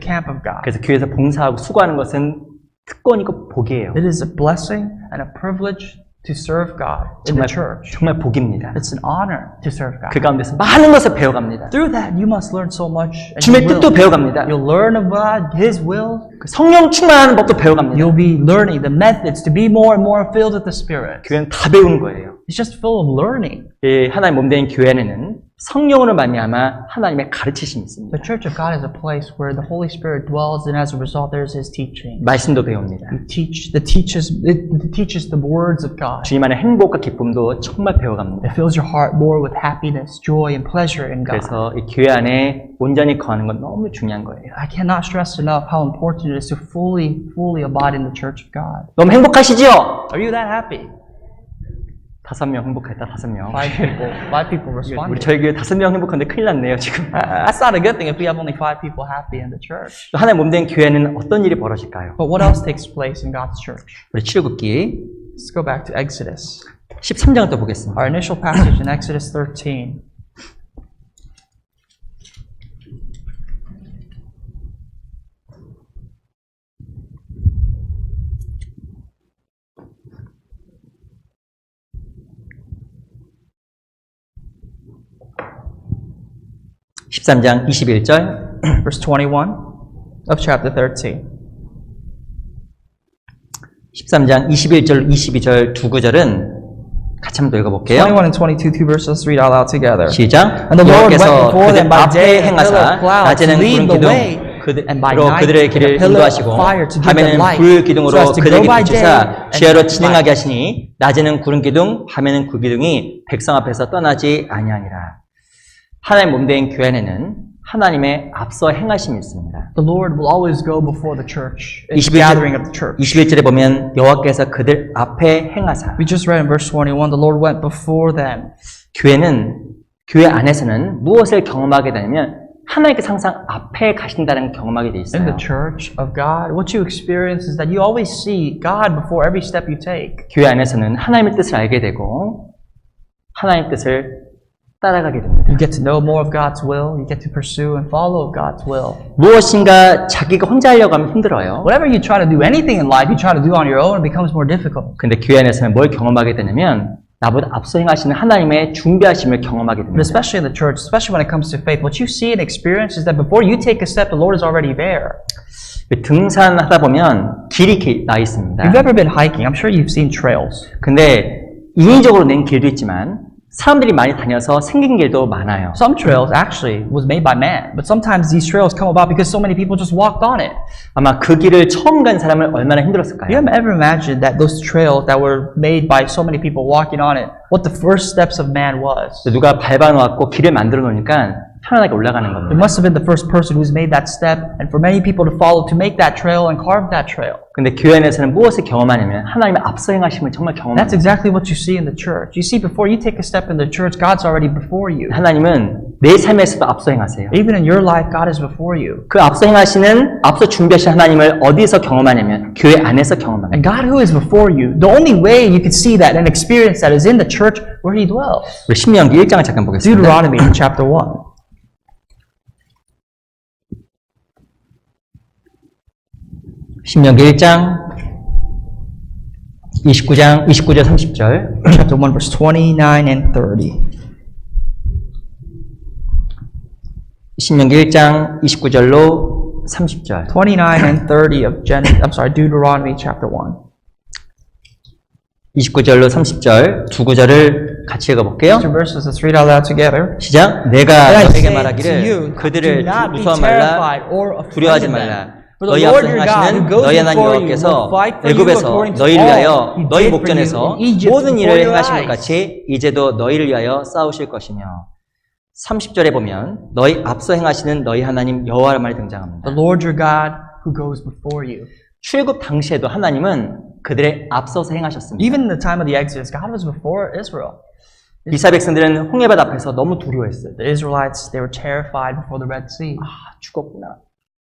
camp of God. 그래서 교회에서 봉사하고 수고하는 것은 특권이고 복이에요. It is a blessing and a privilege to serve God in the church. 정말 복입니다. It's an honor to serve God. 그 가운데서 많은 것을 배워갑니다. Through that, you must learn so much. And 주님의 you 뜻도 will. 배워갑니다. You'll learn of God, His will. 그 성령 충만하는 법도 배워갑니다. You'll be learning the methods to be more and more filled with the Spirit. 교회는 다 배우는 거예요. It's just full of learning. 이 하나님 몸된 교회 안에는 성령으로 말미암아 하나님의 가르치심이 있습니다. The church of God is a place where the Holy Spirit dwells, and as a result, there's His teaching. 말씀도 배웁니다. It teaches the words of God. 주님 안에 행복과 기쁨도 정말 배워갑니다. It fills your heart more with happiness, joy, and pleasure in God. 그래서 이 교회 안에 온전히 거하는 건 너무 중요한 거예요. I cannot stress enough how important it is to fully abide in the church of God. 너무 행복하시죠? Are you that happy? 5명 행복했다. 5명. Five people 우리 responded. 저희 교회 5명 행복한데 큰일 났네요 지금. That's not a good thing if we have only 5 people happy in the church. 하나님 몸된 교회는 어떤 일이 벌어질까요? But what else takes place in God's church? 우리 출애굽기 Let's go back to Exodus. 13장을 또 보겠습니다. Our initial passage in Exodus 13. 십삼 장 21절 Verse 21 of chapter 13. 13장 21절 22절 두 구절은 같이 한번 더 읽어볼게요. 21 and 22, two verses, let's read out loud together. 시작. And the Lord went 여호와께서 before them 그들 by 앞에 day in a pillar 행하사 of cloud to 낮에는 lead 구름 the 기둥 way, and by 그로 night 그들의 in a 길을 pillar of 인도하시고 fire to give them 밤에는 light, 불 기둥으로 so as to go 그들에게 by 비추사 day and 지하로 by 진행하게 night. 하시니 낮에는 구름 기둥 밤에는 불 기둥이 백성 앞에서 떠나지 아니하니라. 하나님 몸된 교회 안에는 하나님의 앞서 행하심이 있습니다. The Lord will always go before the church in the 21절, gathering of the church. 21절에 보면 여호와께서 그들 앞에 행하사 We just read in verse 21, the Lord went before them. 교회 안에서는 무엇을 경험하게 되냐면 하나님께서 항상 앞에 가신다는 경험하게 돼 In 있어요. the church of God, what you experience is that you always see God before every step you take. 교회 안에서는 하나님의 뜻을 알게 되고 하나님의 뜻을 따라가게 됩니다. You get to know more of God's will. You get to pursue and follow God's will. 무엇인가 자기가 혼자 하려고 하면 힘들어요. Whatever you try to do, anything in life you try to do on your own, it becomes more difficult. 근데 교회 안에서는 뭘 경험하게 되냐면 나보다 앞서 행하시는 하나님의 준비하심을 경험하게 But 됩니다. especially in the church, especially when it comes to faith, what you see and experience is that before you take a step, the Lord is already there. 등산하다 보면 길이 이렇게 나 있습니다. If you've ever been hiking, I'm sure you've seen trails. 근데 인위적으로 낸 길도 있지만 사람들이 많이 다녀서 생긴 길도 많아요. Some trails actually was made by man, but sometimes these trails come about because so many people just walked on it. 아마 그 길을 처음 간 사람은 얼마나 You 힘들었을까요? have ever imagined that those trails that were made by so many people walking on it, what the first steps of man was? 누가 밟아놓았고 길을 만들어 놓으니까 편안하게 올라가는 It 겁니다. must have been the first person who's made that step, and for many people to follow to make that trail and carve that trail. 근데 교회 안에서는 무엇을 경험하냐면 하나님의 앞서 행하심을 정말 That's 경험합니다. exactly what you see in the church. You see, before you take a step in the church, God's already before you. 하나님은 내 삶에서도 앞서 행하세요. Even in your life, God is before you. 그 앞서 행하시는, 앞서 준비하신 하나님을 어디서 경험하냐면 교회 안에서 경험합니다. And God who is before you, the only way you can see that and experience that is in the church where He dwells. 우리 신명기 1장을 잠깐 보겠습니다. Deuteronomy chapter 1. 신명기 1장 29절 30절 Chapter 1, verse 29 and 30. 신명기 1장 29절로 30절 29 and 30 of Deuteronomy chapter 1. 29절로 30절 두 구절을 같이 읽어볼게요. Two verses, let's read out loud together. 시작. 내가 I 너에게 say to 말하기를 you, 그들을 do not be 무서워 말라 terrified or afraid 두려워하지 of them. 말라. For 너희 the 앞서 Lord your God, 행하시는 who goes 너희 하나님 before you, 여호와께서 will fight for you 애굽에서 according to 너희를 all 위하여 He 너희 did for you 목전에서 in Egypt 모든 before 일을 your 행하신 것 eyes. 같이 이제도 너희를 위하여 싸우실 것이며 30절에 보면 너희 앞서 행하시는 너희 하나님 여호와의 말이 등장합니다. The Lord your God who goes before you. 출애굽 당시에도 하나님은 그들의 앞서서 행하셨습니다. Even in the time of the Exodus, God was before Israel. 이스라엘 백성들은 홍해바다 앞에서 너무 두려워했어요. The Israelites, they were terrified before the Red Sea. 죽었구나.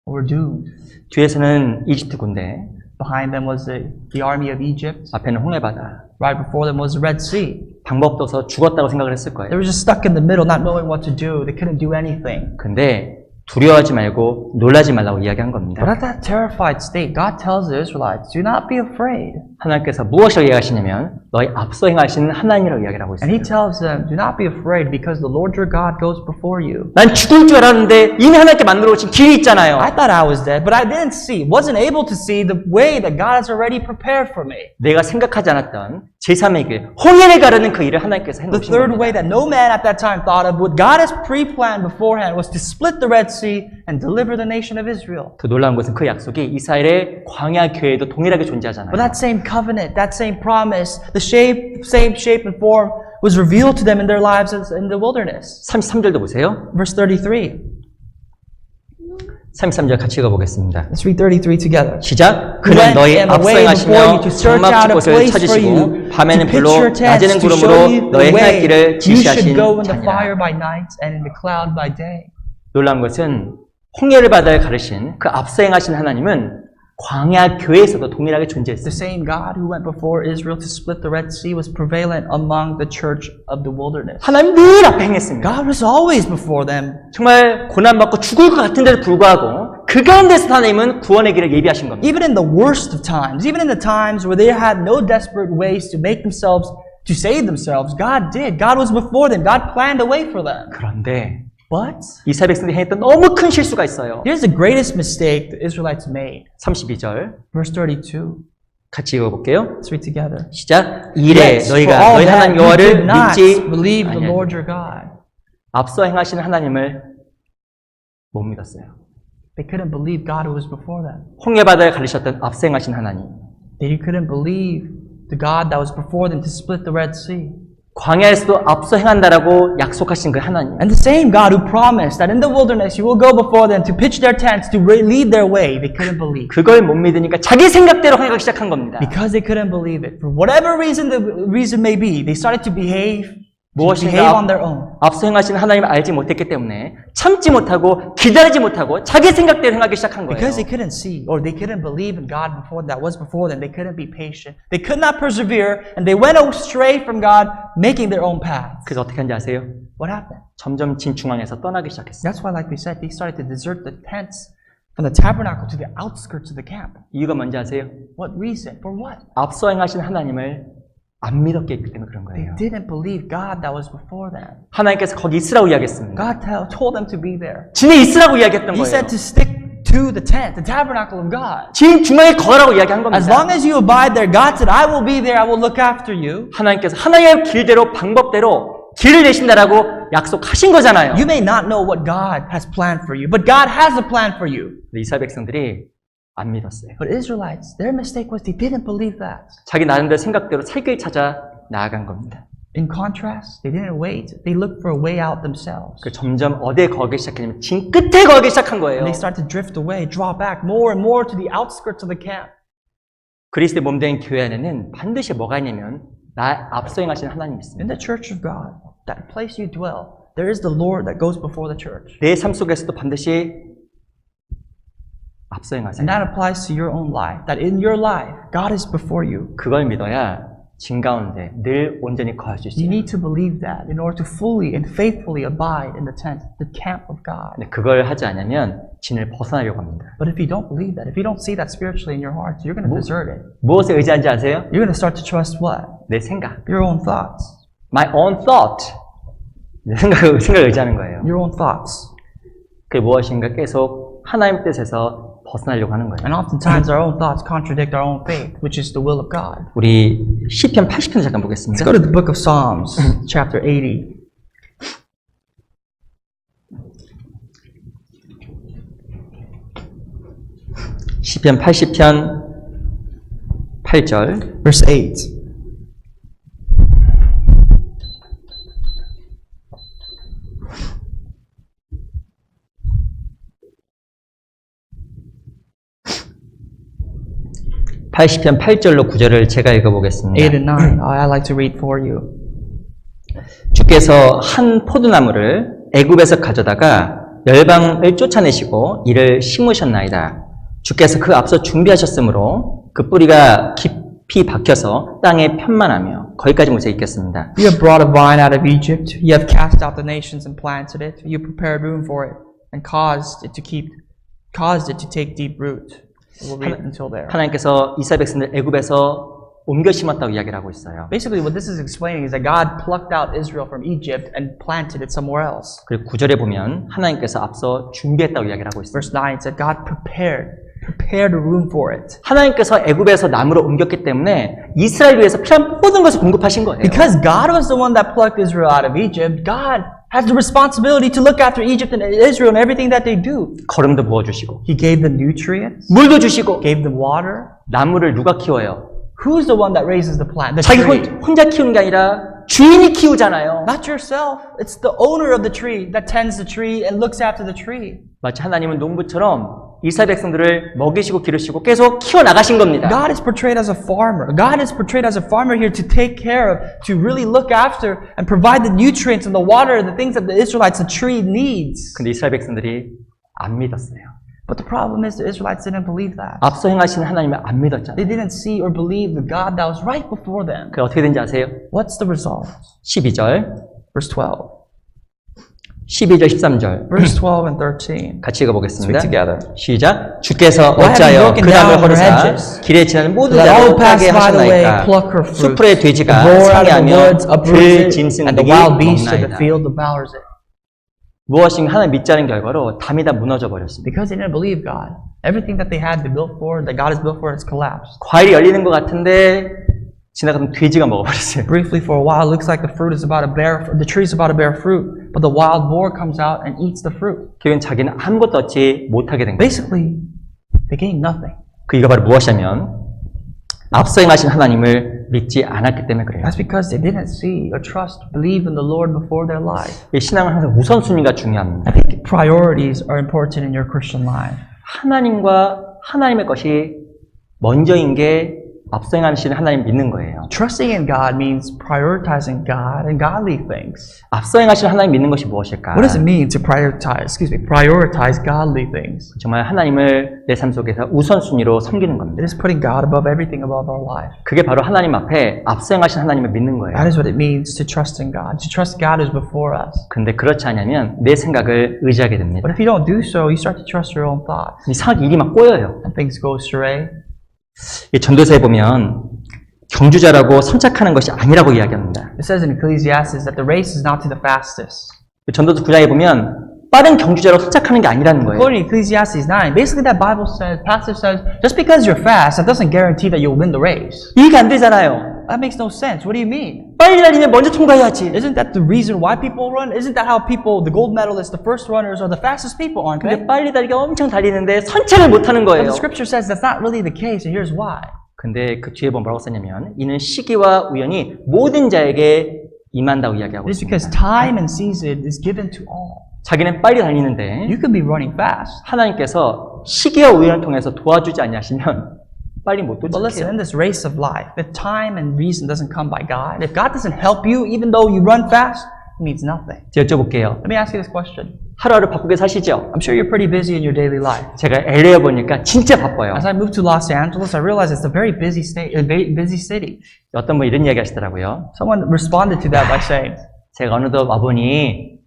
Were doomed. 뒤에서는 이집트 군대, Behind them was the army of Egypt. 앞에는 홍해바다. Right before them was the Red Sea. 방법도 없어서 죽었다고 생각을 했을 They 거예요. were just stuck in the middle, not knowing what to do. They couldn't do anything. 근데 두려워하지 말고 놀라지 말라고 이야기한 겁니다. But at that terrified state, God tells the Israelites, do not be afraid. 하나님께서 무엇이라고 이야기하시냐면 너희 앞서 행하시는 하나님이라고 이야기를 하고 And He 있어요. tells them, do not be afraid because the Lord your God goes before you. 난 죽을 줄 알았는데 이미 하나님께 만들어 오신 길이 있잖아요. I thought I was dead, but I didn't see, wasn't able to see the way that God has already prepared for me. 내가 생각하지 않았던 제3의 길, 홍해를 가르는 그 일을 하나님께서 The 해놓으신 third 겁니다. way that no man at that time thought of, what God has pre-planned beforehand, was to split the Red Sea and deliver the nation of Israel. 더 놀라운 것은 그 약속이 이스라엘의 광야 교회에도 동일하게 존재하잖아요. But that same covenant, that same promise, the same shape and form was revealed to them in their lives in the wilderness. 33절도 보세요. Verse 33. 33절 같이 읽어보겠습니다. Let's read 33 together. 시작. Who 그는 went 너희 and 앞서 away before you 행하시며 to search 장막집 out a 곳을 place for 찾으시고 you, 밤에는 to 불로 pitch your tents, 낮에는 to show 구름으로 you 너의 the 행할 way. 길을 You should 지시하신 go in the fire 자니라. by night and in the cloud by day. 놀라운 것은 홍해를 바다에 가르신 그 앞서 행하신 하나님은 광야 교회에서도 동일하게 존재했어요. The same God who went before Israel to split the Red Sea was prevalent among the church of the wilderness. 하나님 늘 앞에 행했습니다. God was always before them. 정말 고난받고 죽을 것 같은데도 불구하고 그 가운데서 하나님은 구원의 길을 예비하신 겁니다. Even in the worst of times, even in the times where they had no desperate ways to make themselves, to save themselves, God did. God was before them. God planned a way for them. 그런데 But 이스라엘 백성들이 행했던 너무 큰 실수가 있어요. here's the greatest mistake the Israelites made. 32절 Verse 32. 같이 읽어볼게요. Let's read together. 시작. 이래 Yes, for 너희가 all 너희 that 하나님 you 여호와를 did not 믿지 believe the 아니하니. Lord your God. 앞서 행하시는 하나님을 못 믿었어요. They couldn't believe God who was before them. 홍해바다에 가르셨던 앞서 행하신 하나님. They couldn't believe the God that was before them to split the Red Sea. 광야에서도 앞서 행한다라고 약속하신 그 하나님. And the same God who promised that in the wilderness you will go before them to pitch their tents, to lead their way, they couldn't believe. 그걸 못 믿으니까 자기 생각대로 행하기 시작한 겁니다. Because they couldn't believe it. For whatever reason the reason may be, they started to behave behave on their own. 앞서 행하신 하나님을 알지 못했기 때문에 참지 못하고 기다리지 못하고 자기 생각대로 행하기 시작한 거예요. Because they couldn't see or they couldn't believe in God that was before them. They couldn't be patient. They could not persevere and they went astray from God, making their own paths. 그래서 어떻게 한지 아세요? What happened? 점점 진중앙에서 떠나기 시작했어요. That's why, like we said, they started to desert the tents from the tabernacle to the outskirts of the camp. 이유가 뭔지 아세요? What reason? For what? 앞서 행하신 하나님을 안 믿었기 때문에 그런 They 거예요. didn't believe God that was before them. 하나님께서 거기 있으라고 이야기했습니다. God told them to be there. 진에 있으라고 이야기했던 He 거예요. said to stick to the tent, the tabernacle of God. 진 중앙에 거라고 이야기한 겁니다. As long as you abide there, God said, I will be there, I will look after you. 하나님께서 하나님의 길대로 방법대로 길을 내신다라고 약속하신 거잖아요. You may not know what God has planned for you, but God has a plan for you. 이스라엘 백성들이 안 믿었어요. But Israelites, their mistake was they didn't believe that. 자기 나름대로 생각대로 살 길 찾아 나아간 겁니다. In contrast, they didn't wait. They looked for a way out themselves. 그 점점 어디에 거기 시작했냐면 진 끝에 거기 시작한 거예요. And they start to drift away, draw back more and more to the outskirts of the camp. 그리스도의 몸된 교회 안에는 반드시 뭐가 있냐면 나 앞서 행하신 하나님이 있습니다. In the church of God, that place you dwell, there is the Lord that goes before the church. 내 삶 속에서도 반드시 앞서 행하세요. And that applies to your own life. That in your life, God is before you. 그걸 믿어야 진 가운데 늘 온전히 거할 수 You 있어요. need to believe that in order to fully and faithfully abide in the tent, the camp of God. 근데 그걸 하지 않으면 진을 벗어나려고 합니다. But if you don't believe that, if you don't see that spiritually in your heart, you're going to desert it. 무엇에 의지한지 아세요? You're going to start to trust what? 내 생각. Your own thoughts. My own thought. 내 생각을 의지하는 거예요. Your own thoughts. 그게 무엇인가 계속 하나님 뜻에서 벗어나려고 하는 거예요. And oftentimes our own thoughts contradict our own faith, which is the will of God. 우리 시편 80편 잠깐 보겠습니다. Let's go to the book of Psalms, chapter 80. 시편 80편 8절. Verse 8. (80편) 8절로 9절을 제가 읽어보겠습니다. 8 and 9. I'd like to read for you. 주께서 한 포도나무를 애굽에서 가져다가 열방을 쫓아내시고 이를 심으셨나이다. 주께서 그 앞서 준비하셨으므로 그 뿌리가 깊이 박혀서 땅에 편만하며 거기까지 모세 읽겠습니다. You have brought a vine out of Egypt. You have cast out the nations and planted it. You prepared room for it and caused it to take deep root. We'll read until there. 하나님께서 이스라엘 백성들 애굽에서 옮겨 심었다고 이야기를 하고 있어요. Basically, what this is explaining is that God plucked out Israel from Egypt and planted it somewhere else. 그리고 9절에 보면 하나님께서 앞서 준비했다고 이야기를 하고 있어요. Verse 9 said God prepared a room for it. 하나님께서 애굽에서 나무로 옮겼기 때문에 이스라엘 위해서 필요한 모든 것을 공급하신 거예요. Because God was the one that plucked Israel out of Egypt, God has the responsibility to look after Egypt and Israel and everything that they do. 거름도 부어주시고 He gave them nutrients, 물도 주시고 gave them water. 나무를 누가 키워요? Who's the one that raises the plant? The 자기 tree. 혼자 키우는 게 아니라 주인이 키우잖아요. Not yourself. It's the owner of the tree that tends the tree and looks after the tree. 마치 하나님은 농부처럼 이스라엘 백성들을 먹이시고 기르시고 계속 키워나가신 겁니다. God is portrayed as a farmer. God is portrayed as a farmer here to take care of, to really look after and provide the nutrients and the water, the things that the Israelites, the tree needs. 근데 이스라엘 백성들이 안 믿었어요. But the problem is the Israelites didn't believe that. 앞서 행하신 하나님을 안 믿었잖아요. They didn't see or believe the God that was right before them. 그 어떻게 된지 아세요? What's the result? 12절, Verse 12. 12절, 13절 Verse 12 and 13. 같이 읽어보겠습니다. Speak together. 시작. 주께서 Why have 어찌하여 you 그 broken 나무를 down her 허르사 hedges? 길에 지나는 모든 Let 자를 all pass 따게 by the way, 하셨나이까. pluck her fruit. 수풀의 돼지가 The boar out of the 상해하며 woods uproots 그 it, 짐승 and the 득이 wild beast of the 먹나이다. field devours it. 무엇인가 하나님 믿자는 결과로 담이 다 무너져 버렸습니다. Because they didn't believe God. Everything that they had to build for, that God has built for, has collapsed. 과일이 열리는 것 같은데 지나가면 돼지가 먹어버렸어요. Briefly, for a while, it looks like the tree is about to bear fruit, but the wild boar comes out and eats the fruit. 결국엔 자기는 아무것도 얻지 못하게 된 거예요. Basically, they gain nothing. 그 이유가 바로 무엇이냐면 앞서 행하신 하나님을 믿지 않았기 때문에 그래요. That's because they didn't see or trust, believe in the Lord before their life. 이 신앙은 항상 우선순위가 중요합니다. I think priorities are important in your Christian life. 하나님과 하나님의 것이 먼저인 게 앞서행하시는 하나님 믿는 거예요. Trusting in God means prioritizing God and godly things. 앞서행하시는 하나님 믿는 것이 무엇일까? What does it mean to prioritize godly things? 정말 하나님을 내 삶 속에서 우선순위로 섬기는 겁니다. It is putting God above everything above our life. 그게 바로 하나님 앞에 앞서행하신 하나님을 믿는 거예요. That is what it means to trust in God. To trust God is before us. 근데 그렇지 않으면 내 생각을 의지하게 됩니다. But if you don't do so, you start to trust your own thoughts. 이상하게 일이 막 꼬여요. And things go astray. 이 전도서에 보면 경주자라고 선착하는 것이 아니라고 이야기합니다. It says in Ecclesiastes that the race is not to the fastest. 전도서 9장에 보면 빠른 경주자로 선착하는 게 아니라는 거예요. According to Ecclesiastes 9, basically that Bible says, passage says, just because you're fast, that doesn't guarantee that you'll win the race. 이해가 안 되잖아요. That makes no sense. What do you mean? 빨리 달리면 먼저 통과해야지. Isn't that the reason why people run? Isn't that how people, the gold medalists, the first runners, are the fastest people, aren't they? 근데 빨리 달리가 엄청 달리는데 선착을 못하는 But 거예요. the scripture says that's not really the case, and here's why. 근데 그 뒤에 보면 뭐라고 썼냐면 이는 시기와 우연이 모든 자에게 임한다고 이야기하고 It's 있습니다. because time and season is given to all. 자기는 빨리 달리는데 You could be running fast. 하나님께서 시기와 우연을 통해서 도와주지 않으시면 빨리 못 But listen, 도착해요. in this race of life, if time and reason doesn't come by God, if God doesn't help you, even though you run fast, it means nothing. 제가 여쭤볼게요. Let me ask you this question. 하루하루 바쁘게 사시죠? I'm sure you're pretty busy in your daily life. 제가 LA에 보니까 진짜 바빠요. As I moved to Los Angeles, I realized it's a very busy state, a very busy city. 어떤 분 이런 이야기 하시더라고요. Someone responded to that by saying, 제가 어느덧 와보니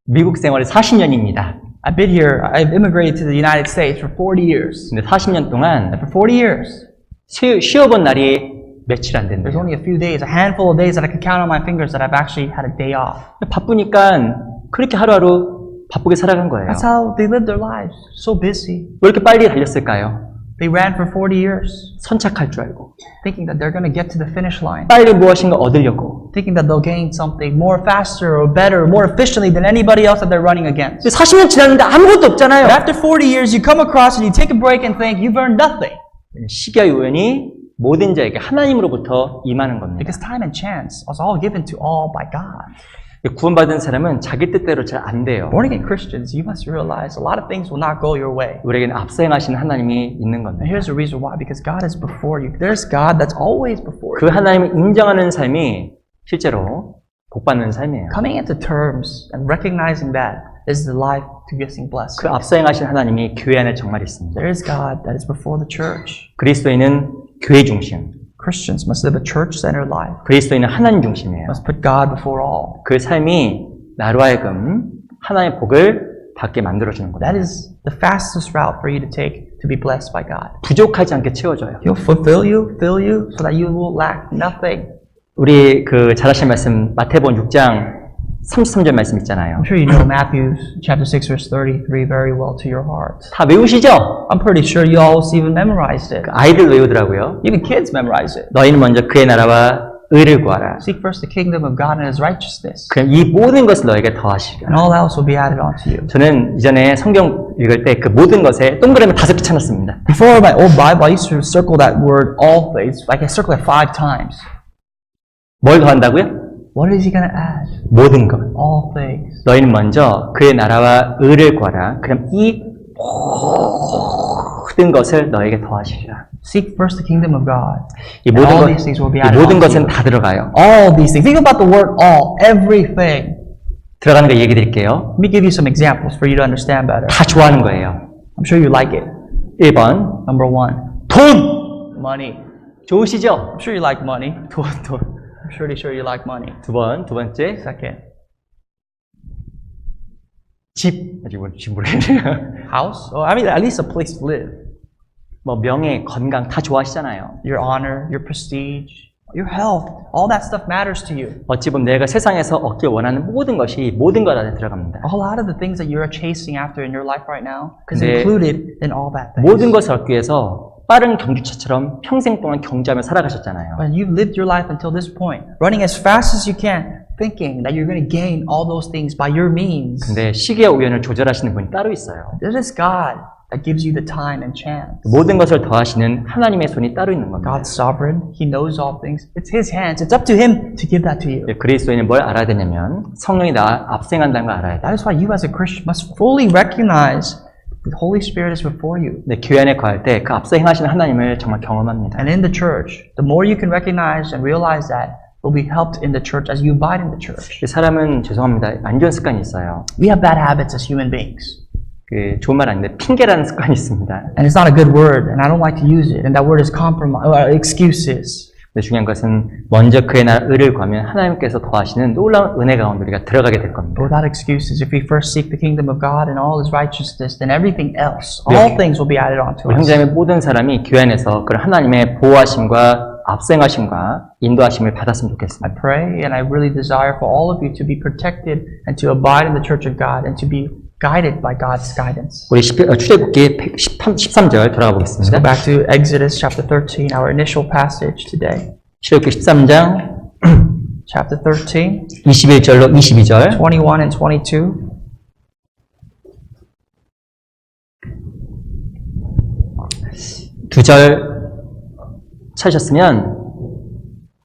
미국 생활이 40년입니다. I've been here, I've immigrated to the United States for 40 years. 근데 40년 동안 And for 40 years, 쉬어본 날이 며칠 안 there's 된대요. only a few days, a handful of days that I can count on my fingers that I've actually had a day off. 바쁘니까 그렇게 하루하루 바쁘게 살아간 거예요. That's how they live their lives. So busy. 왜 이렇게 빨리 달렸을까요? They ran for 40 years, 선착할 줄 알고 thinking that they're going to get to the finish line, 빨리 무엇인가 얻으려고. thinking that they'll gain something more faster or better, more efficiently than anybody else that they're running against. 40년 지났는데 아무것도 없잖아요. But after 40 years, you come across and you take a break and think you've earned nothing. 시기와 우연이 모든 자에게 하나님으로부터 임하는 겁니다. Because time and chance was all given to all by God. 구원받은 사람은 자기 뜻대로 잘 안 돼요. Born again Christians, you must realize a lot of things will not go your way. 우리에게는 앞서행하시는 하나님이 있는 겁니다. And here's the reason why. Because God is before you. There's God that's always before 그 you. 하나님을 인정하는 삶이 실제로 복받는 삶이에요. Coming into terms and recognizing that is the life to getting blessed. 그 앞서행하신 하나님이 교회 안에 정말 있습니다. There is God that is before the church. 그리스도인은 교회 중심, Christians must live a church-centered life. 그리스도인은 하나님 중심이에요. Must put God before all. 그 삶이 나로 하여금 하나님의 복을 받게 만들어주는 That 거예요. is the fastest route for you to take to be blessed by God. 부족하지 않게 채워줘요. He'll fulfill you, fill you, so that you will lack nothing. 우리 그 잘하신 말씀 마태복음 6장 33절 말씀 있잖아요. I'm sure you know Matthew chapter 6 verse 33 very well to your heart. 다 외우시죠? I'm pretty sure you all even memorized it. 아이들 외우더라고요. Even kids memorize it. 너희는 먼저 그의 나라와 의를 구하라. Seek first the kingdom of God and His righteousness, 그럼 이 모든 것을 너에게 더하시리라. and all else will be added onto you. 저는 이전에 성경 읽을 때 그 모든 것에 동그라미 5개 쳐놨습니다. Before my old Bible, I used to circle that word all things. Like I circled it 5 times. 뭘 더한다고요? What is He going to add? 모든 것. All things. 너희는 먼저 그의 나라와 의를 구하라. 그럼 이 모든 것을 너에게 더하시리라. Seek first the kingdom of God. 이 And 모든 all 것, these things will be 이 added 모든 onto 것은 you. 다 들어가요. All these things. Think about the word all. Everything. 들어가는 거 얘기 드릴게요. Let me give you some examples for you to understand better. 다 좋아하는 거예요. I'm sure you like it. 1번 Number 1, 돈! money. 좋으시죠? I'm sure you like money. 돈. I'm pretty sure you like money. 두 번째 Second, 집. 아직 모르겠네요. house. Oh, I mean, at least a place to live. 뭐 명예, 건강 다 좋아하시잖아요. Your honor, your prestige, your health. All that stuff matters to you. 어찌 보면 내가 세상에서 얻기 원하는 모든 것이 모든 것 안에 들어갑니다. A lot of the things that you're chasing after in your life right now is 네. included in all that things. 모든 것을 얻기 위해서 빠른 경주차처럼 평생 동안 경주하며 살아가셨잖아요. But you've lived your life until this point, running as fast as you can, thinking that you're going to gain all those things by your means. 근데 시기와 우연을 조절하시는 분이 따로 있어요. It is God that gives you the time and chance. 모든 것을 더하시는 하나님의 손이 따로 있는 겁니다. God's sovereign. He knows all things. It's His hands. It's up to Him to give that to you. 그리스도인은 뭘 알아야 되냐면 성령이 나 앞생한다는 걸 알아야 돼. That is why you as a Christian must fully recognize The Holy Spirit is before you. 네, 교회 안에 거할 때 그 앞서 행하시는 하나님을 정말 경험합니다. And in the church, the more you can recognize and realize that, will be helped in the church as you abide in the church. 사람은 죄송합니다. 안 좋은 습관이 있어요. We have bad habits as human beings. 그 좋은 말 아닌데 핑계라는 습관이 있습니다. And it's not a good word, and I don't like to use it. And that word is excuses. 근데 중요한 것은 먼저 그의 나라 의를 구하면 하나님께서 더하시는 놀라운 은혜 가운데 우리가 들어가게 될 겁니다. Without excuses, if we first seek the kingdom of God and all His righteousness, then everything else, all things will be added onto 우리 us. 형제자매 모든 사람이 교회 안에서 그런 하나님의 보호하심과 앞서행하심과 인도하심을 받았으면 I 좋겠습니다. pray and I really desire for all of you to be protected and to abide in the church of God and to be guided by God's guidance. 우리 출애굽기 13절 돌아가 Let's 보겠습니다. go back to Exodus chapter 13, our initial passage today. 출애굽기 13장 Chapter 13, 21절로 22절 21 and 22. 두 절 찾으셨으면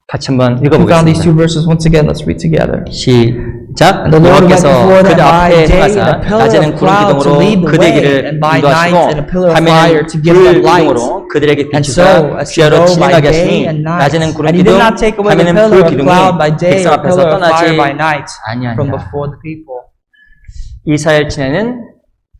같이 한번 We found these two 읽어보겠습니다. verses once again. Let's read together. 시작. And the Lord went 여호와께서 before them 그들 by 앞에 day in 행하사 a pillar 낮에는 of 구름 cloud to 기둥으로 lead the 그들의 way, 길을 and by night in a pillar of fire 인도하시고 to give them 밤에는 불 light. 기둥으로 그들에게 And 비추사 so, as to 귀하로 go by 진행하게 day 하시니 and night, 낮에는 구름 and He 기둥 did not take away the 밤에는 pillar 불 of 기둥이 cloud by day 백성 or 앞에서 pillar of fire by 떠나지 night from 아니하니라. before the people. 이스라엘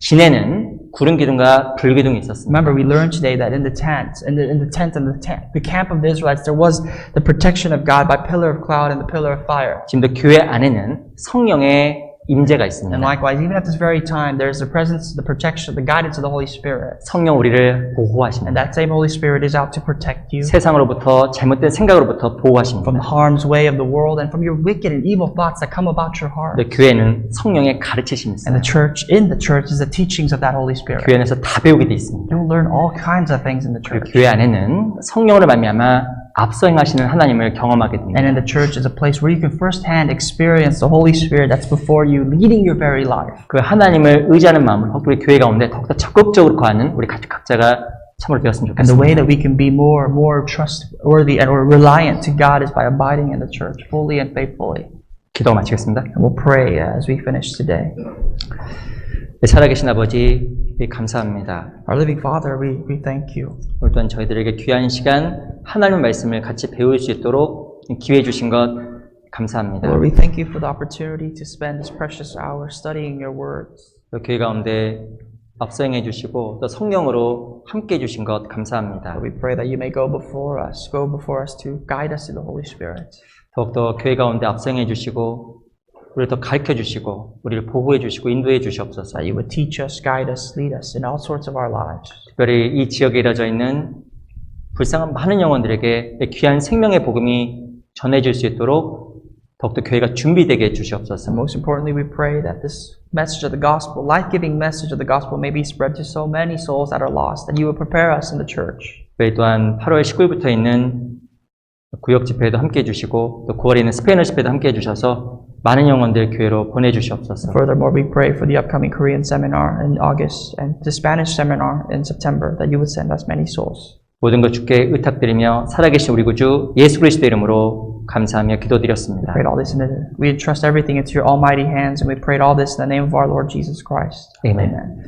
진에는 구름 기둥과 불 기둥이 있었습니다. Remember, we learned today that in the tent, the camp of the Israelites, there was the protection of God by pillar of cloud and the pillar of fire. 지금도 교회 안에는 성령의 임재가 있습니다. And likewise, even at this very time, there's the presence, the protection, the guidance of the Holy Spirit. 성령 우리를 And 보호하십니다. that same Holy Spirit is out to protect you 세상으로부터 잘못된 생각으로부터 보호하십니다. from the harm's way of the world and from your wicked and evil thoughts that come about your heart. 근데 교회는 성령의 가르치심이 And 있어요. in the church is the teachings of that Holy Spirit. 교회 안에서 다 배우게 돼 있습니다. You'll learn all kinds of things in the 그리고 church. 교회 안에는 성령으로 말미암아 앞서 행하시는 하나님을 경험하게 됩니다. And in the church is a place where you can firsthand experience the Holy Spirit that's before you, leading your very life. 그 하나님을 의지하는 마음으로 우리 교회 가운데 더욱더 적극적으로 거하는 우리 각자가 참으로 되었으면 And the 좋겠습니다. way that we can be more trustworthy or reliant to God is by abiding in the church fully and faithfully. 기도 마치겠습니다. And we'll pray as we finish today. 살아계신 아버지 감사합니다. Our living Father, we thank you. 오늘 또한 저희들에게 귀한 시간 하나님의 말씀을 같이 배울 수 있도록 기회 주신 것 감사합니다. Lord, we thank you for the opportunity to spend this precious hour studying your words. 또 교회 가운데 앞서행해 주시고 또 성령으로 함께 해 주신 것 감사합니다. Lord, we pray that you may go before us to guide us in the Holy Spirit. 더욱더 교회 가운데 앞서행해 주시고 우리를 더 가르쳐 주시고 우리를 보호해 주시고 인도해 주시옵소서. That you would teach us, guide us, lead us in all sorts of our lives. 특별히 이 지역에 이뤄져 있는 불쌍한 많은 영혼들에게 귀한 생명의 복음이 전해질 수 있도록 더욱더 교회가 준비되게 해 주시옵소서. And most importantly, we pray that this message of the gospel, life-giving message of the gospel, may be spread to so many souls that are lost, that you would prepare us in the church. 저희 또한 8월 19일부터 있는 구역 집회에도 함께 해주시고 또 9월에 있는 스페인어 집회도 함께 해주셔서 많은 영혼들 교회로 보내주시옵소서. Furthermore, we pray for the upcoming Korean seminar in August and the Spanish seminar in September, that you would send us many souls. 모든 것 주께 의탁드리며 살아계신 우리 구주 예수 그리스도 이름으로 감사하며 기도드렸습니다. We entrust everything into your almighty hands, and we prayed all this in the name of our Lord Jesus Christ. Amen.